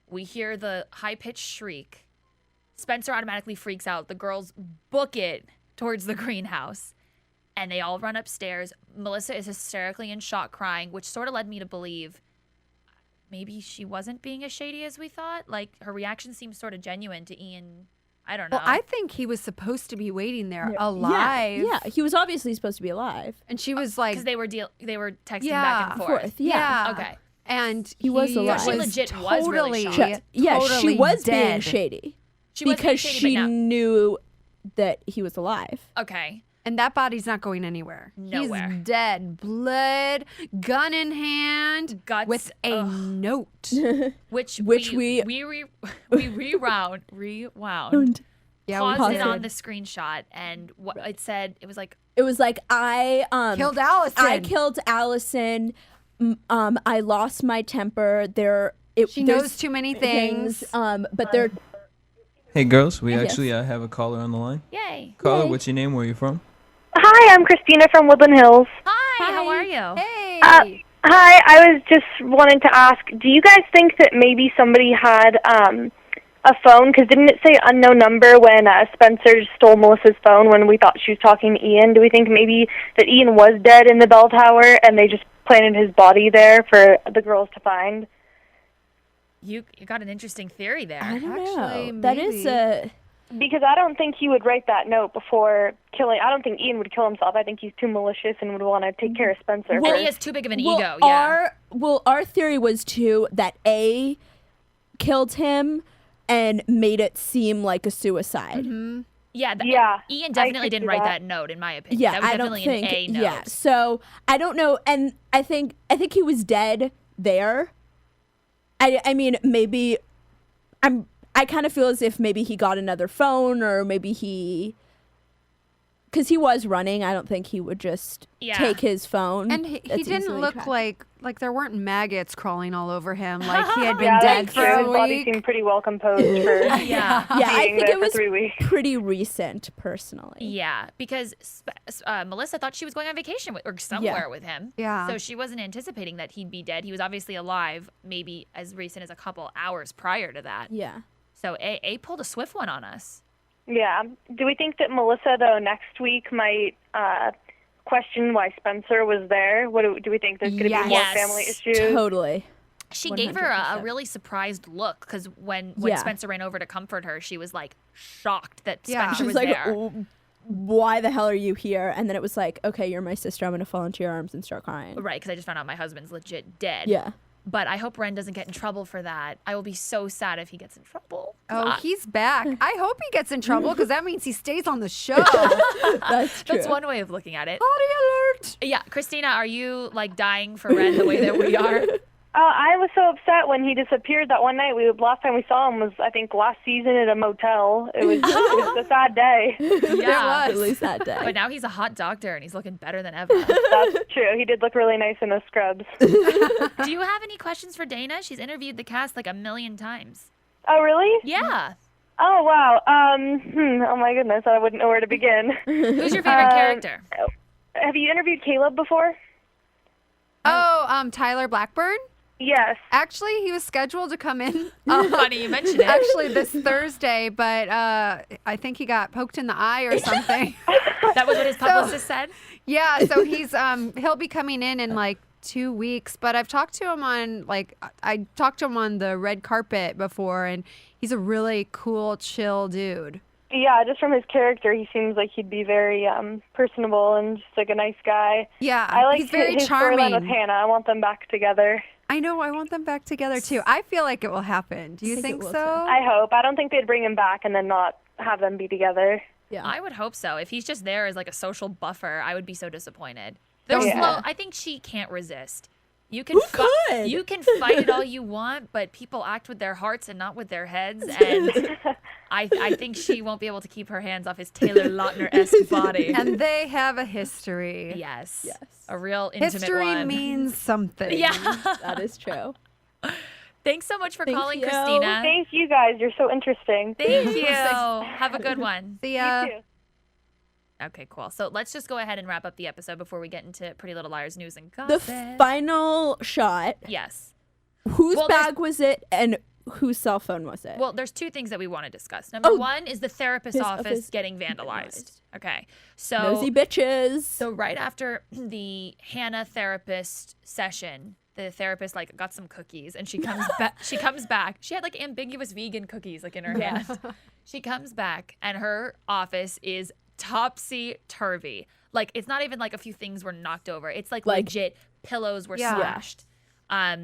We hear the high-pitched shriek. Spencer automatically freaks out. The girls book it towards the greenhouse. And they all run upstairs. Melissa is hysterically in shock, crying, which sort of led me to believe maybe she wasn't being as shady as we thought. Like, her reaction seems sort of genuine to Ian. I don't know. Well, I think he was supposed to be waiting there alive. Yeah, he was obviously supposed to be alive. And she was like, because they were texting Yeah, back and forth. Yeah. Okay. And He was alive. She legit was really shocked. totally she was being dead. shady. She was being because shady, she but now- knew that he was alive. Okay. And that body's not going anywhere. Nowhere. He's dead. Blood, gun in hand, Guts. with a note. Which we rewound. Yeah, paused paused it it. on the screenshot, and what it said, it was like, It was like I Killed Allison. I killed Allison. I lost my temper. She there's knows too many things. But they're Hey, girls, we Yes. actually have a caller on the line. yay. Caller, what's your name? Where are you from? Hi, I'm Christina from Woodland Hills. Hi, how are you? Hey. Hi, I was just wanting to ask, do you guys think that maybe somebody had a phone? Because didn't it say unknown number when Spencer stole Melissa's phone when we thought she was talking to Ian? Do we think maybe that Ian was dead in the bell tower and they just planted his body there for the girls to find? You got an interesting theory there. I don't Actually, know. That is maybe. Because I don't think he would write that note before killing. I don't think Ian would kill himself. I think he's too malicious and would want to take care of Spencer. And first. he has too big of an ego. Yeah. Our theory was too that A killed him and made it seem like a suicide. Yeah. Yeah, Ian I definitely could didn't see write that. that note, in my opinion. Yeah, that was I don't definitely think. an A note. Yeah, so I don't know, and I think he was dead there. I mean, maybe I kind of feel as if maybe he got another phone, or maybe because he was running. I don't think he would just take his phone. And he That's didn't easily look tracked. like there weren't maggots crawling all over him. Like he had been Yeah, dead that's for true. a His body week. seemed pretty well composed for Yeah. Yeah, I being think there it for was 3 weeks. pretty recent, personally. Yeah, because Melissa thought she was going on vacation or somewhere with him. Yeah. So she wasn't anticipating that he'd be dead. He was obviously alive, maybe as recent as a couple hours prior to that. Yeah. So A pulled a swift one on us. Yeah. Do we think that Melissa, though, next week might question why Spencer was there? What do we think there's going to be more Yes. family issues? Totally. She gave her a 100%. really surprised look because when Yeah. Spencer ran over to comfort her, she was like shocked that Yeah. Spencer She was was like, there. "Oh, why the hell are you here?" And then it was like, okay, you're my sister. I'm going to fall into your arms and start crying. Right, because I just found out my husband's legit dead. Yeah. But I hope Ren doesn't get in trouble for that. I will be so sad if he gets in trouble. Oh, he's back. I hope he gets in trouble because that means he stays on the show. That's true. That's one way of looking at it. Party alert! Yeah, Christina, are you like dying for Ren the way that we are? I was so upset when he disappeared that one night. Last time we saw him was, I think, last season at a motel. It was a sad day. Yeah. At least that day. But now he's a hot doctor and he's looking better than ever. That's true. He did look really nice in those scrubs. Do you have any questions for Dana? She's interviewed the cast like 1,000,000 times. Oh, really? Yeah. Oh, wow. Oh, my goodness. I wouldn't know where to begin. Who's your favorite character? Have you interviewed Caleb before? Oh, Tyler Blackburn? Yes. Actually, he was scheduled to come in. Funny you mentioned it. Actually, this Thursday, but I think he got poked in the eye or something. That was what his publicist said? Yeah, so he's he'll be coming in like 2 weeks, but I've talked to him on I talked to him on the red carpet before, and he's a really cool, chill dude. Yeah, just from his character, he seems like he'd be very personable and just like a nice guy. Yeah, I like he's very his charming. storyline with Hannah. I want them back together. I know. I want them back together too. I feel like it will happen. Do you think it will, so? too. I hope. I don't think they'd bring him back and then not have them be together. Yeah. I would hope so. If he's just there as like a social buffer, I would be so disappointed. They're Yeah. slow. I think she can't resist. You can could? You can fight it all you want, but people act with their hearts and not with their heads. And I think she won't be able to keep her hands off his Taylor Lautner-esque body. And they have a history. yes. Yes. A real intimate History one. means something. Yeah. That is true. Thanks so much for Thank calling, you. Christina. Thank you guys. You're so interesting. Thank you. Have a good one. See ya. You too. Okay, cool. So let's just go ahead and wrap up the episode before we get into Pretty Little Liars news and The gossip. final shot. Yes. Whose Well, there's- bag was it and whose cell phone was it? Well, there's two things that we want to discuss. Number one is the therapist's his office office getting vandalized. Okay. So Nosy bitches. so right after the Hannah therapist session, the therapist like got some cookies and she comes back. She comes back. She had like ambiguous vegan cookies like in her hand. She comes back and her office is topsy-turvy. Like it's not even like a few things were knocked over. It's like legit pillows were Yeah. smashed.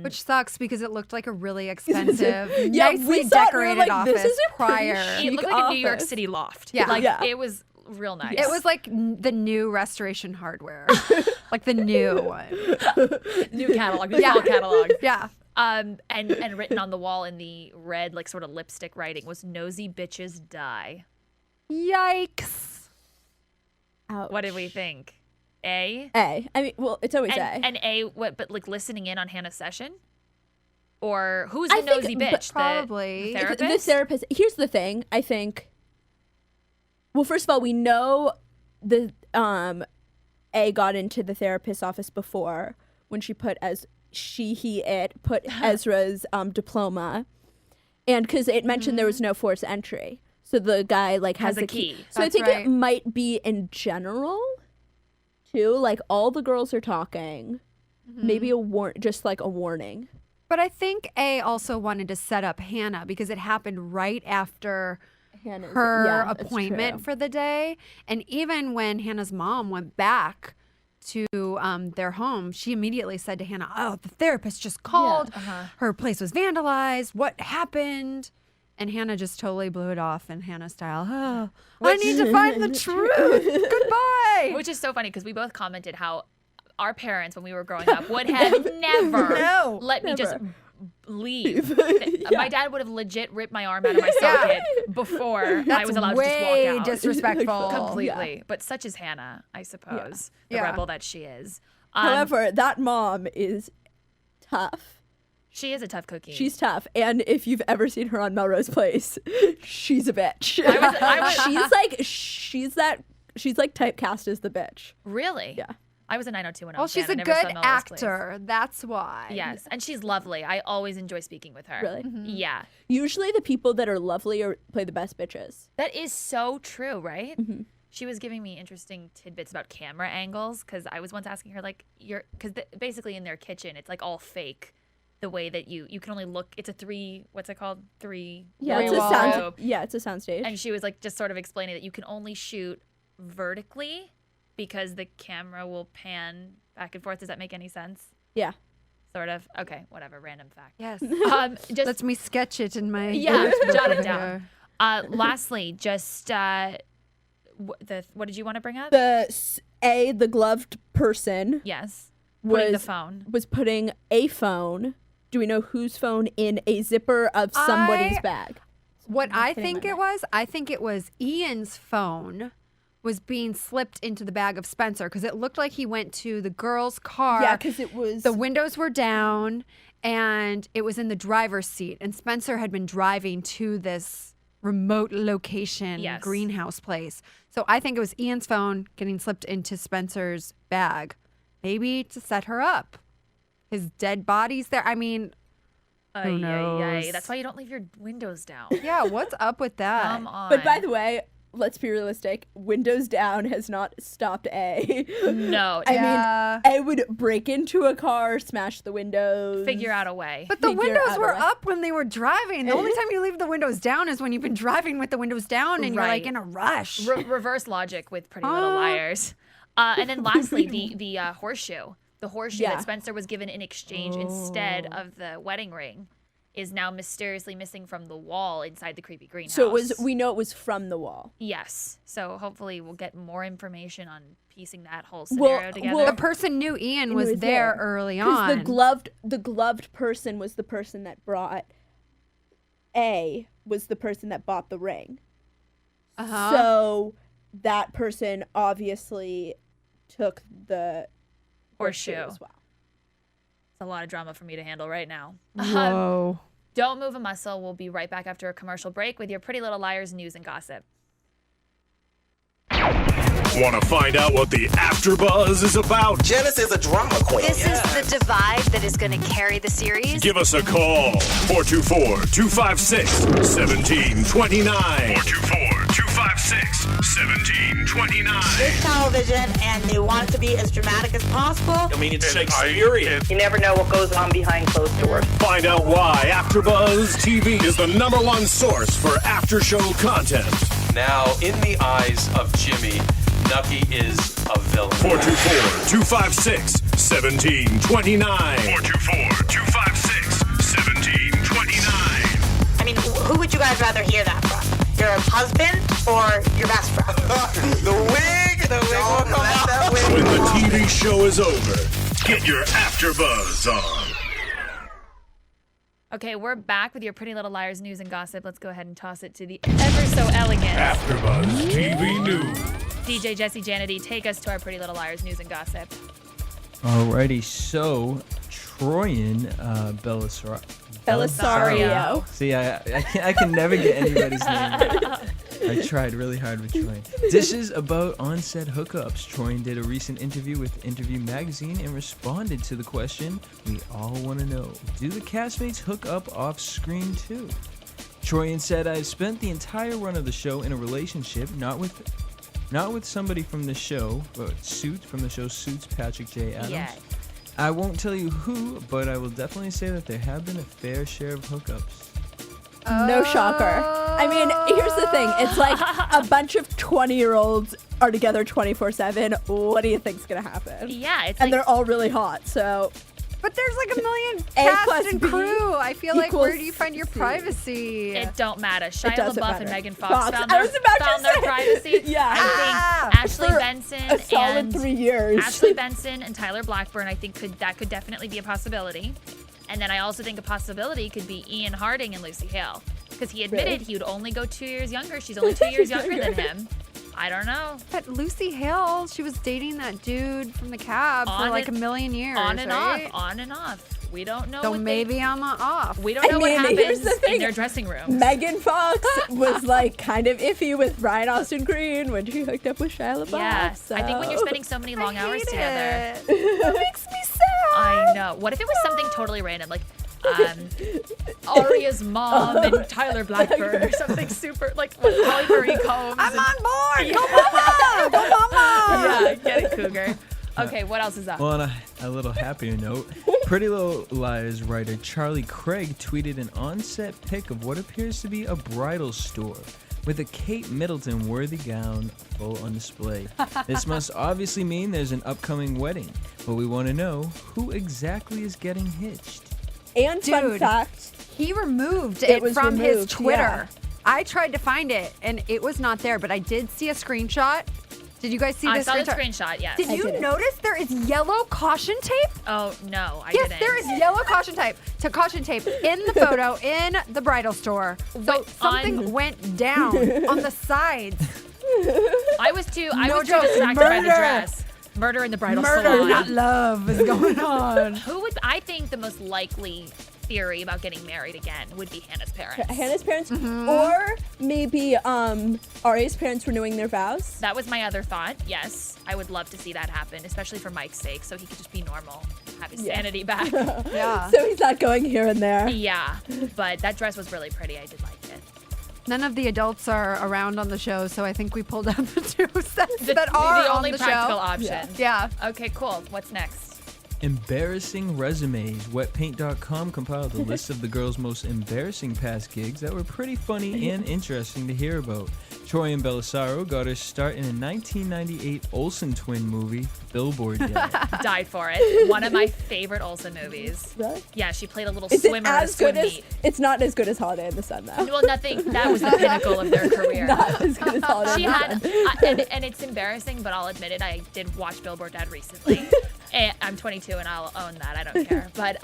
Which sucks because it looked like a really expensive, Yeah, nicely we saw it, we were decorated like, office this is a pretty prior. It chic looked like a New York office. City loft. Yeah. Like Yeah. it was real nice. It was like the new Restoration Hardware, like the new one. new catalog. New fall catalog. Yeah. And written on the wall in the red, like sort of lipstick writing was "Nosy bitches die." Yikes. Ouch. What did we think? A. A. I mean, well, it's always A. And A. What? But like listening in on Hannah's session, or who's the I think- nosy but bitch? probably. the The therapist. therapist. Here's the thing. I think. Well, first of all, we know the A got into the therapist's office before when she put as he it put Ezra's diploma, And because it mentioned there was no forced entry. So the guy like has a a key. key. So I That's think right. it might be in general too. Like all the girls are talking. Maybe just like a warning. But I think A also wanted to set up Hannah because it happened right after her appointment for the day. And even when Hannah's mom went back to their home, she immediately said to Hannah, "Oh, the therapist just called. Her place was vandalized. What happened?" And Hannah just totally blew it off in Hannah style. "Oh, I need to find the truth. Goodbye." Which is so funny because we both commented how our parents, when we were growing up, would have never let me just leave. My dad would have legit ripped my arm out of my socket before I was allowed to just way walk out. disrespectful. Completely. But such is Hannah, I suppose. The Yeah. rebel that she is. However, that mom is tough. She is a tough cookie. She's tough. And if you've ever seen her on Melrose Place, she's a bitch. she's like typecast as the bitch. Really? Yeah. I was a 90210 Well, she's fan. a I never saw good Melrose Place. actor. That's why. Yes, and she's lovely. I always enjoy speaking with her. Really? Yeah. Usually the people that are lovely play the best bitches. That is so true, right? She was giving me interesting tidbits about camera angles because I was once asking her, like, basically in their kitchen, it's like all fake. The way that you can only look, it's a what's it called? Yeah, it's a wardrobe. it's a soundstage. And she was like just sort of explaining that you can only shoot vertically because the camera will pan back and forth. Does that make any sense? Yeah. Sort of. Okay, whatever. Random fact. Yes. Just Lets me sketch it in my jot over it down. here. Lastly, just what did you want to bring up? The gloved person Yes. Putting the was phone. was putting a phone. Do we know whose phone in a zipper of somebody's bag? What I think it was Ian's phone was being slipped into the bag of Spencer because it looked like he went to the girl's car. Yeah, because it was The windows were down and it was in the driver's seat. And Spencer had been driving to this remote location Yes. greenhouse place. So I think it was Ian's phone getting slipped into Spencer's bag, maybe to set her up. His dead body's there. I mean, who knows? That's why you don't leave your windows down. Yeah, what's up with that? Come on. But by the way, let's be realistic. Windows down has not stopped A. No. I Yeah. mean, A would break into a car, smash the windows. Figure out a way. But the Figure windows out a were way. up when they were driving. The only time you leave the windows down is when you've been driving with the windows down and you're like Right. in a rush. Reverse logic with Pretty Little Liars. And then lastly, the horseshoe. The horseshoe Yeah. that Spencer was given in exchange instead of the wedding ring is now mysteriously missing from the wall inside the creepy greenhouse. So we know it was from the wall. Yes. So hopefully we'll get more information on piecing that whole scenario together. The person knew Ian was there early on. Because the gloved person was the person that brought A was the person that bought the ring. So that person obviously took the horseshoe as well. It's a lot of drama for me to handle right now. Whoa. Don't move a muscle. We'll be right back after a commercial break with your Pretty Little Liars news and gossip. Want to find out what the AfterBuzz is about? Janice is a drama queen. This is the divide that is going to carry the series. Give us a call. 424-256-1729. 424-256-1729. It's television, and they want it to be as dramatic as possible. I mean, it's Shakespearean. You never know what goes on behind closed doors. Find out why AfterBuzz TV is the #1 source for after-show content. Now, in the eyes of Jimmy, Nucky is a villain. 424-256-1729. 424-256-1729. I mean, who would you guys rather hear that from? Your husband or your best friend? The wig will come out. When the TV show is over, get your AfterBuzz on. Okay, we're back with your Pretty Little Liars news and gossip. Let's go ahead and toss it to the ever so elegant AfterBuzz TV News. DJ Jesse Janity. Take us to our Pretty Little Liars news and gossip. Alrighty, so Troyan Belisario. See, I can never get anybody's name right. I tried really hard with Troyan. This is about on-set hookups. Troyan did a recent interview with Interview Magazine and responded to the question we all want to know. Do the castmates hook up off screen too? Troyan said, "I've spent the entire run of the show in a relationship, not with somebody from the show, but Suits, Patrick J. Adams. Yeah. I won't tell you who, but I will definitely say that there have been a fair share of hookups." No shocker. I mean, here's the thing. It's like a bunch of 20-year-olds are together 24/7. What do you think's gonna happen? Yeah, it's and like, they're all really hot. So, But there's like a million A cast plus and B crew. I feel like where equals do you find your C. privacy? it don't matter. Shia doesn't LaBeouf matter. and Megan Fox. Fox found I their, was about to found their say. privacy. Yeah. I think Ashley For Benson a solid and 3 years. Ashley Benson and Tyler Blackburn, I think could definitely be a possibility. And then I also think a possibility could be Ian Harding and Lucy Hale. Because he admitted Really? he would only go 2 years younger. She's only 2 years younger than him. I don't know. But Lucy Hale, she was dating that dude from the cab for On like and- a million years. On and right? off, on and off. We don't know. So what maybe on the off. we don't know what here's happens the thing. in their dressing rooms. Megan Fox was like kind of iffy with Ryan Austin Green when she hooked up with Shia LaBeouf. Yeah, So. I think when you're spending so many long hours together, That makes me sad. I know. What if it was something totally random, like Aria's mom and Tyler Blackburn or something super, like with Holly Marie Combs. I'm and- on board. Go mama. Go mama. Yeah, get it, Cougar. Okay, what else is up? Well, on a little happier note, Pretty Little Liars writer Charlie Craig tweeted an on-set pic of what appears to be a bridal store with a Kate Middleton-worthy gown full on display. This must obviously mean there's an upcoming wedding, but we want to know who exactly is getting hitched. And fun Dude. fact, He removed It it was from his removed, Twitter. yeah. I tried to find it and it was not there, but I did see a screenshot. Did you guys see I this saw the screenshot? screenshot, yes. Did you didn't. notice there is yellow caution tape? Oh, no, I Yes, didn't. there is yellow caution tape in the photo in the bridal store. So Wait, something went down on the sides. I was too No joke, distracted by the murder. dress. Murder in the bridal Murder, salon. not love, is going on. Who would, I think the most likely theory about getting married again would be Hannah's parents. Hannah's parents, or maybe Aria's parents renewing their vows. That was my other thought. Yes, I would love to see that happen, especially for Mike's sake, so he could just be normal, have his sanity back. Yeah. So he's not going here and there. Yeah, but that dress was really pretty. I did like it. None of the adults are around on the show, so I think we pulled out the two sets The, that are the on only the practical show. option. Yeah. Okay, cool. What's next? Embarrassing resumes. Wetpaint.com compiled a list of the girls' most embarrassing past gigs that were pretty funny and interesting to hear about. Troyan Bellisario got her start in a 1998 Olsen twin movie, Billboard Gal. Died for it. One of my favorite Olsen movies. Really? Yeah, she played a little Is it swimmer at a as good swim as? meet. It's not as good as Holiday in the Sun, though. Well, nothing. That was the pinnacle of their career. Not as good as Holiday She in the had, Sun. and it's embarrassing, but I'll admit it. I did watch Billboard Dad recently. And I'm 22 and I'll own that. I don't care. But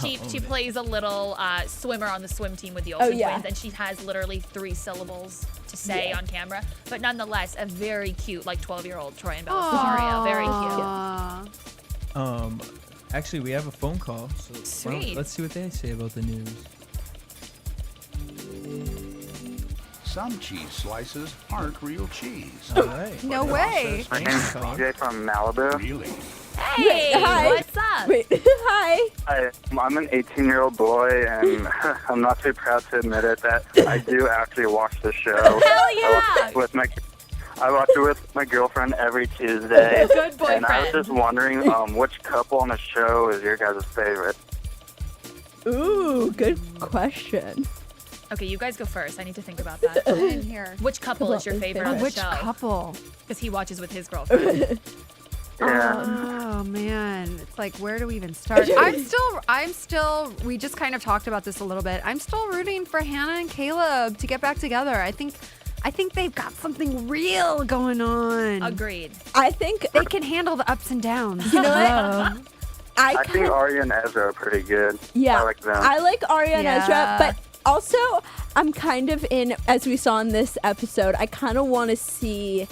she plays a little swimmer on the swim team with the Olsen yeah. twins, and she has literally 3 syllables to say on camera. But nonetheless, a very cute, like 12-year-old Troyan Bellisario. Very cute. Actually, we have a phone call. So Sweet. Let's see what they say about the news. Some cheese slices aren't real cheese. All right. No way. My name's DJ from Malibu. Really? Hey, hi. what's up? Wait, hi. Hi, I'm an 18-year-old boy, and I'm not too proud to admit it that I do actually watch the show. Hell I yeah! I watch it with my girlfriend every Tuesday. Good boyfriend. And I was just wondering, which couple on the show is your guys' favorite? Ooh, good question. Okay, you guys go first. I need to think about that. I didn't hear. Which couple is your favorite on the Which show? couple? Because he watches with his girlfriend. Oh man, it's like where do we even start? I'm still we just kind of talked about this a little bit. I'm still rooting for Hannah and Caleb to get back together. I think they've got something real going on. Agreed. I think They can handle the ups and downs. You know what? I think Arya and Ezra are pretty good. Yeah, I like them. I like Arya and Yeah. Ezra, but also I'm kind of as we saw in this episode, I kind of want to see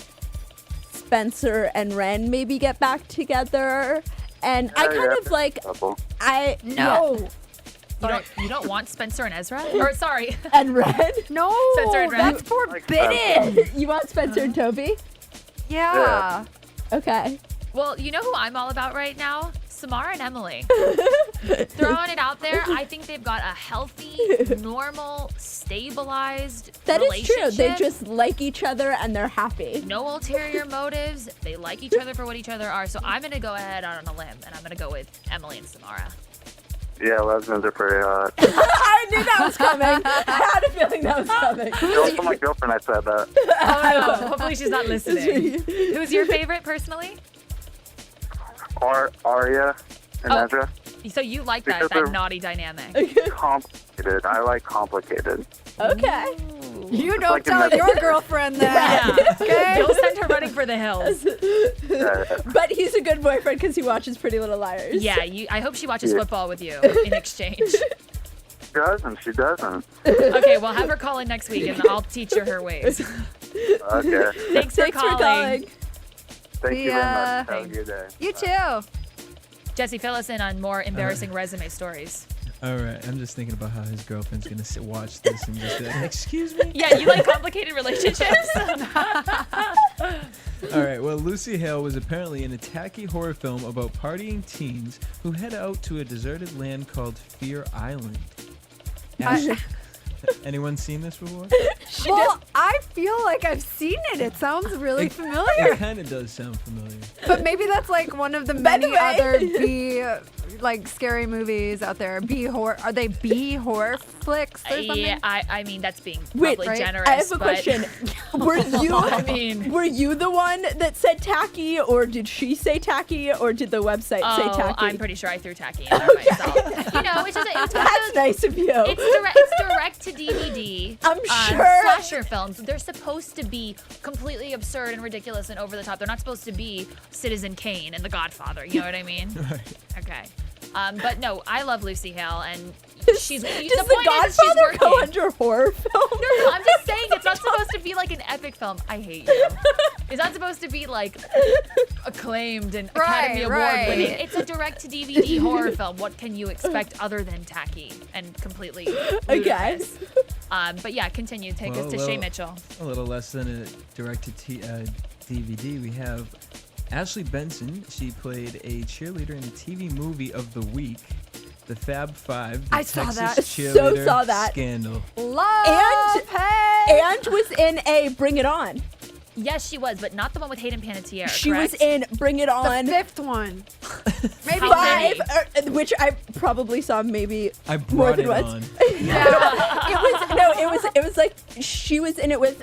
Spencer and Ren maybe get back together, and I kind of like couple. No. You don't want Spencer and Ezra? Or sorry, and Ren. No, Spencer and Ren. that's forbidden. You want Spencer and Toby? Yeah. Okay. Well, you know who I'm all about right now? Samara and Emily. Throwing it out there, I think they've got a healthy, normal, stabilized That is relationship. true. They just like each other and they're happy. No ulterior motives. They like each other for what each other are. So I'm going to go ahead on a limb, and I'm going to go with Emily and Samara. Yeah, lesbians are pretty hot. I knew that was coming. I had a feeling that was coming. Also, my girlfriend, I said that. Oh, no. Hopefully she's not listening. Who's your favorite, personally? Aria and Ezra. So you like Because that they're naughty dynamic. Complicated. I like complicated. Okay. You It's don't like in tell the- your girlfriend that. Yeah. Okay? You'll send her running for the hills. But he's a good boyfriend because he watches Pretty Little Liars. Yeah, I hope she watches Yeah. football with you in exchange. She doesn't. Okay, well, have her call in next week, and I'll teach her ways. Okay. Thanks for calling. Thank you very ya. much. Have a good day. You too. Jesse, fill us in on more embarrassing resume stories. All right, I'm just thinking about how his girlfriend's gonna watch this and just be like, excuse me. Yeah, you like complicated relationships? All right, well, Lucy Hale was apparently in a tacky horror film about partying teens who head out to a deserted land called Fear Island. Anyone seen this before? Well, I feel like I've seen it. It sounds really It familiar. kind of does sound familiar. But maybe that's like one of the By the many way- other B like scary movies out there. B horror. Are they B horror flicks or something? Yeah, I mean, that's being Wait, probably generous. I have a but- question. Were you? I mean, were you the one that said tacky, or did she say tacky, or did the website say tacky? I'm pretty sure I threw tacky in there myself. You know, it's just it's one of That's those, nice of you. It's direct to DVD. I'm sure. Slasher films. They're supposed to be completely absurd and ridiculous and over the top. They're not supposed to be Citizen Kane and The Godfather. You know what I mean? Right. Okay. But no, I love Lucy Hale, and she's. Does the The point is she's Godfather working. go under horror film? No, I'm just saying it's not supposed to be like an epic film. I hate you. It's not supposed to be like acclaimed and Academy Award winning. It's a direct-to-DVD horror film. What can you expect other than tacky and completely ludicrous? But yeah, continue. Take us to Shay Mitchell. A little less than a direct-to-DVD. We have Ashley Benson. She played a cheerleader in the TV movie of the week, The Fab Five. The I saw Texas that. Cheerleader saw that. Scandal. And was in a Bring It On. Yes, she was, but not the one with Hayden Panettiere. She was correct? in Bring It On. The fifth one. Maybe Five, which I probably saw maybe I more brought than it once. on. It was like she was in it with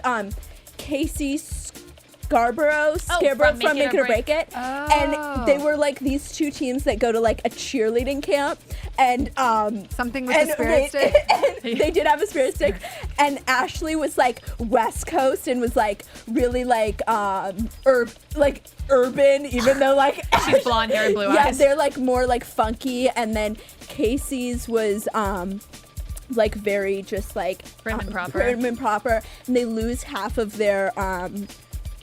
Casey Scarborough from Make It or Break It. And they were like these two teams that go to like a cheerleading camp, and something with a spirit stick. and they did have a spirit stick, and Ashley was like West Coast and was like really like urban, even though like she's blonde hair and blue eyes. Yeah, they're like more like funky, and then Casey's was like very just like prim and proper. Prim and proper, and they lose half of their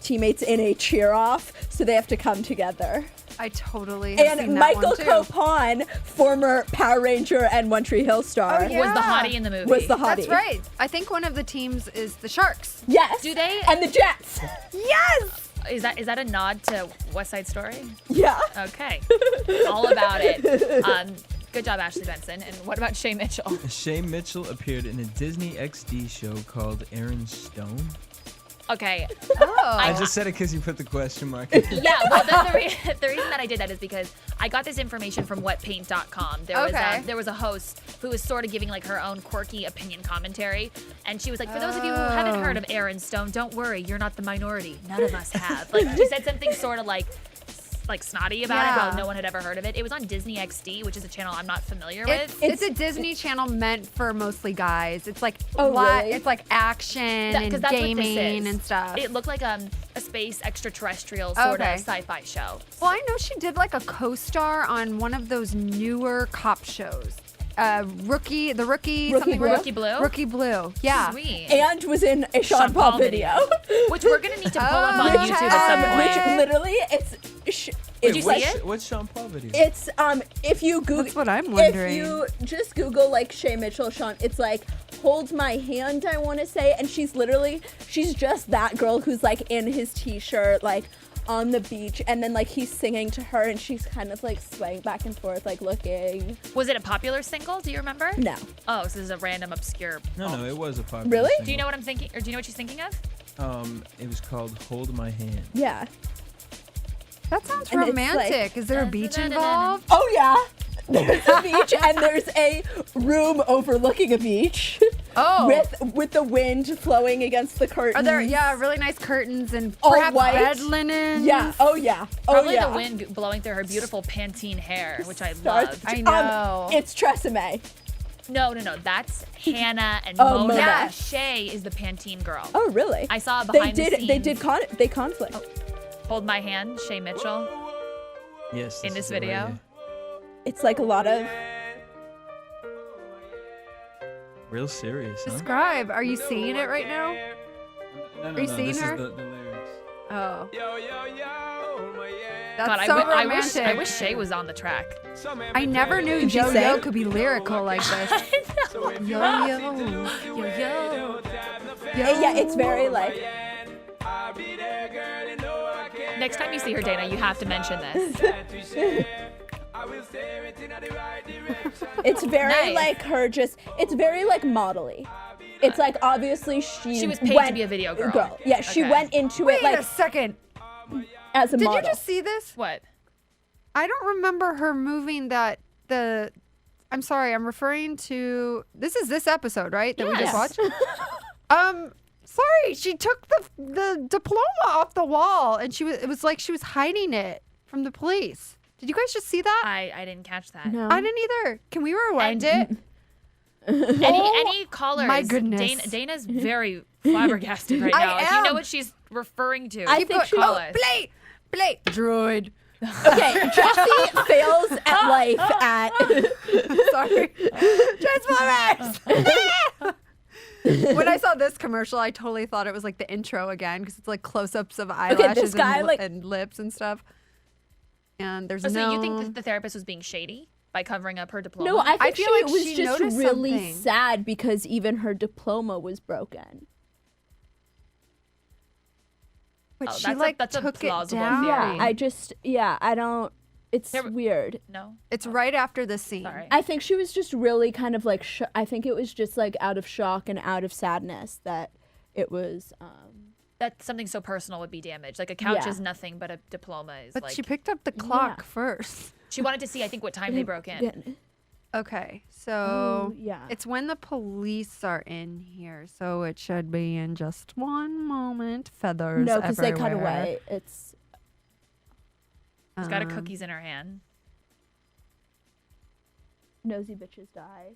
teammates in a cheer off, so they have to come together. I totally have And seen that Michael one too. Copon, former Power Ranger and One Tree Hill star, Oh, yeah. Was the hottie in the movie. Was the hottie. That's right. I think one of the teams is the Sharks. Yes. Do they? And the Jets. Yes. Is that a nod to West Side Story? Yeah. Okay. All about it. Good job, Ashley Benson. And what about Shay Mitchell? Shay Mitchell appeared in a Disney XD show called Aaron Stone. Okay. I just said it because you put the question mark. Yeah, well, then the reason that I did that is because I got this information from wetpaint.com. There was a host who was sort of giving like her own quirky opinion commentary, and she was like, for those of you who haven't heard of Aaron Stone, don't worry, you're not the minority. None of us have. Like, she said something sort of like snotty about it, while no one had ever heard of it. It was on Disney XD, which is a channel I'm not familiar with. It's a Disney channel meant for mostly guys. It's like really? It's like action and that's gaming what this is. and stuff. It looked like a space extraterrestrial sort of sci-fi show. Well, I know she did like a co-star on one of those newer cop shows. Rookie Blue? Rookie Blue, yeah. Sweet. And was in a Sean Paul video. Which we're going to need to pull up on YouTube at some point. Which literally, it's... Did you see it? What's Sean Paul video? It's if you Google, that's what I'm wondering. If you just Google like Shay Mitchell, Sean, it's like hold my hand, I want to say, and she's just that girl who's like in his t-shirt, like on the beach, and then like he's singing to her, and she's kind of like swaying back and forth, like looking. Was it a popular single? Do you remember? No. Oh, so this is a random obscure. No, it was a popular. Really? single. Do you know what I'm thinking, or do you know what she's thinking of? It was called "Hold My Hand." Yeah. That sounds And it's romantic. like- Is there a beach involved? Oh yeah. There's a beach, and there's a room overlooking a beach. Oh. With the wind flowing against the curtains. Are there, really nice curtains and All perhaps white. bed linens? Yeah. Oh yeah. Oh Probably yeah. the wind blowing through her beautiful Pantene hair, which I Starts- love. I know. It's Tresemme. No. That's Hannah and Oh, Mona. Mona. Yeah, Shay is the Pantene girl. Oh really? I saw They behind did. the scenes. They did. They conflict. Hold My Hand, Shay Mitchell. Yes. In this is it right video. here. It's like a lot of. Real serious, huh? Describe. Are you seeing it right now? No, Are you seeing this her? is the lyrics. Oh. God, That's so I romantic. wish Shay was on the track. I never knew Could you Yo-Yo sing? could be lyrical like this. Yo-Yo. Yo-Yo. Yeah, it's very like. Next time you see her, Dana, you have to mention this. It's very Nice. like her. It's very like modelly. It's like obviously she was paid to went, be a video girl. Yeah, she Okay. went into Wait it like a second. as a Did model. you just see this? What? I don't remember her moving I'm sorry, I'm referring to this episode, right? That we just Yes. watched? Sorry, she took the diploma off the wall and it was like she was hiding it from the police. Did you guys just see that? I didn't catch that. No. I didn't either. Can we rewind it? Any callers? my goodness. Dana's very flabbergasted right I now. If you know am. what she's referring to, I think she- call Oh, us. play droid. Okay, Jesse fails at life at. Sorry. Transformers! When I saw this commercial, I totally thought it was like the intro again because it's like close-ups of eyelashes this guy, and lips and stuff. And there's Oh, no. so you think the therapist was being shady by covering up her diploma? No, I think feel she like was she just noticed really something. sad because even her diploma was broken. But Oh, she that's a- like that's a took it plausible down. theory. I don't. It's weird. No. It's right after this scene. Sorry. I think she was just really kind of like. I think it was just like out of shock and out of sadness that it was. That something so personal would be damaged. Like a couch Yeah. is nothing, but a diploma is But like. she picked up the clock first. She wanted to see, I think, what time they broke in. Yeah. Okay, so Oh, yeah. it's when the police are in here, so it should be in just one moment. Feathers No, because they cut everywhere. away. It's. She's got a cookies in her hand. Nosy bitches die.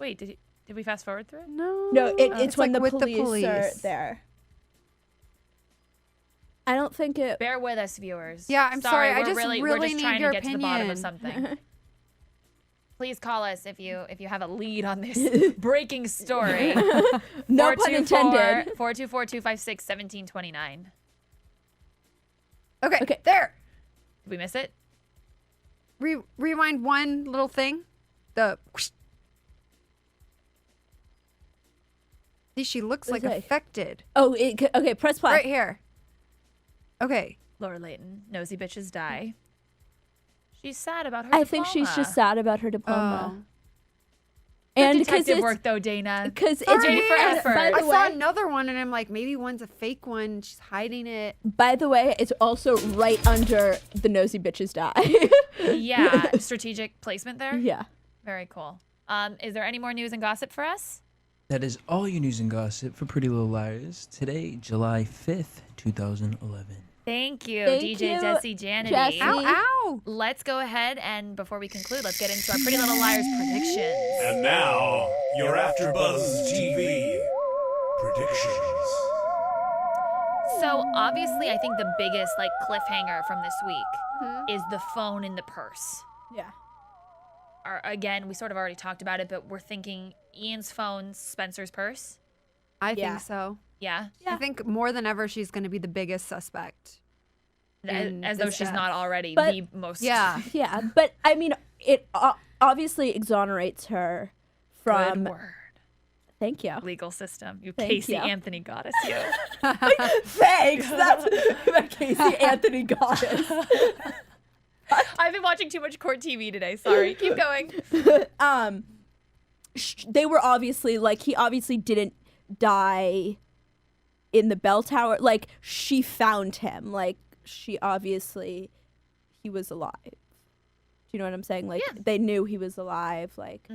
Wait, did we fast forward through it? No, No, it's when like the with police are there. I don't think it. Bear with us, viewers. Yeah, I'm sorry. I we're just we're really just need trying your to get to the bottom of opinion. something. Please call us if you have a lead on this breaking story. No pun intended. 424-256-1729. Okay, there. Did we miss it? Rewind one little thing. The. See, she looks like Okay. affected. Oh, okay. Press play. Right here. Okay. Laura Layton, nosy bitches die. She's sad about her I diploma. think she's just sad about her diploma. Oh. And Good because detective it's work, though, Dana. because it's Sorry for and effort. by I the saw way, another one and I'm like, maybe one's a fake one. She's hiding it. by the way, it's also right under the nosy bitches die. Yeah, strategic placement there. Yeah. Very cool. Is there any more news and gossip for us? That is all your news and gossip for Pretty Little Liars. Today, July 5th, 2011. Thank you, Thank DJ you, Jesse Janity. Jesse. Ow! Let's go ahead and before we conclude, let's get into our Pretty Little Liars predictions. And now, your AfterBuzz TV predictions. So obviously, I think the biggest cliffhanger from this week is the phone in the purse. Yeah. Again, we sort of already talked about it, but we're thinking Ian's phone, Spencer's purse. I Yeah. think so. Yeah. I think more than ever she's going to be the biggest suspect. in As though this she's death. not already But- the most. Yeah. Yeah, but I mean, it obviously exonerates her from. Good word. Thank you. Legal system. You Thank Casey you. Anthony goddess, you. Thanks. That's my Casey Anthony goddess. I've been watching too much court TV today. Sorry. Keep going. They were obviously he obviously didn't die in the bell tower. Like, she found him. Like, he was alive. Do you know what I'm saying? Like, they knew he was alive. Like,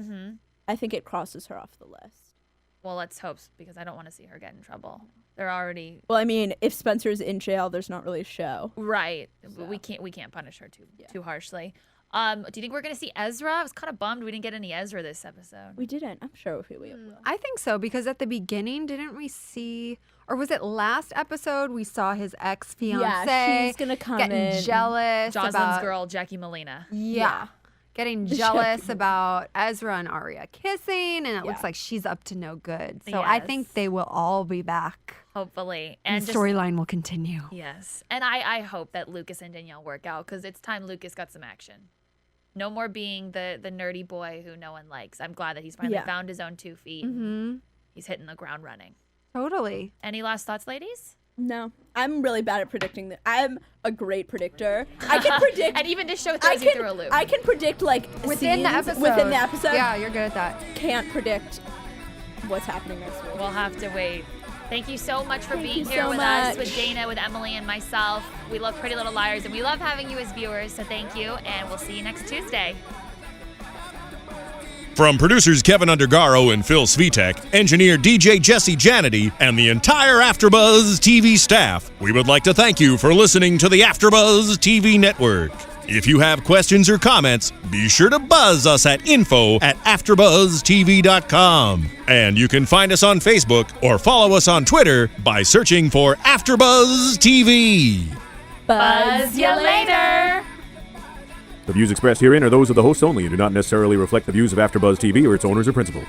I think it crosses her off the list. Well, let's hope, because I don't want to see her get in trouble. They're already... Well, I mean, if Spencer's in jail, there's not really a show. Right. So. We can't punish her too harshly. Do you think we're going to see Ezra? I was kind of bummed we didn't get any Ezra this episode. We didn't. I'm sure we will. I think so, because at the beginning, didn't we see, or was it last episode, we saw his ex-fiancée Yeah, she's going to come getting jealous Jocelyn's about... girl, Jackie Molina. Yeah. Getting jealous about Ezra and Arya kissing, and it looks like she's up to no good. So I think they will all be back. Hopefully. And the storyline will continue. Yes. And I hope that Lucas and Danielle work out, because it's time Lucas got some action. No more being the nerdy boy who no one likes. I'm glad that he's finally found his own 2 feet. He's hitting the ground running. Totally. Any last thoughts, ladies? No. I'm really bad at predicting that. I'm a great predictor. I can predict. And even this show throws you through a loop. I can predict, within the episode. Within the episode. Yeah, you're good at that. Can't predict what's happening next week. We'll have to wait. Thank you so much for being here with us, with Dana, with Emily, and myself. We love Pretty Little Liars, and we love having you as viewers, so thank you, and we'll see you next Tuesday. From producers Kevin Undergaro and Phil Svitek, engineer DJ Jesse Janity, and the entire AfterBuzz TV staff, we would like to thank you for listening to the AfterBuzz TV network. If you have questions or comments, be sure to buzz us at info@AfterBuzzTV.com. And you can find us on Facebook or follow us on Twitter by searching for AfterBuzz TV. Buzz you later! The views expressed herein are those of the hosts only and do not necessarily reflect the views of AfterBuzz TV or its owners or principals.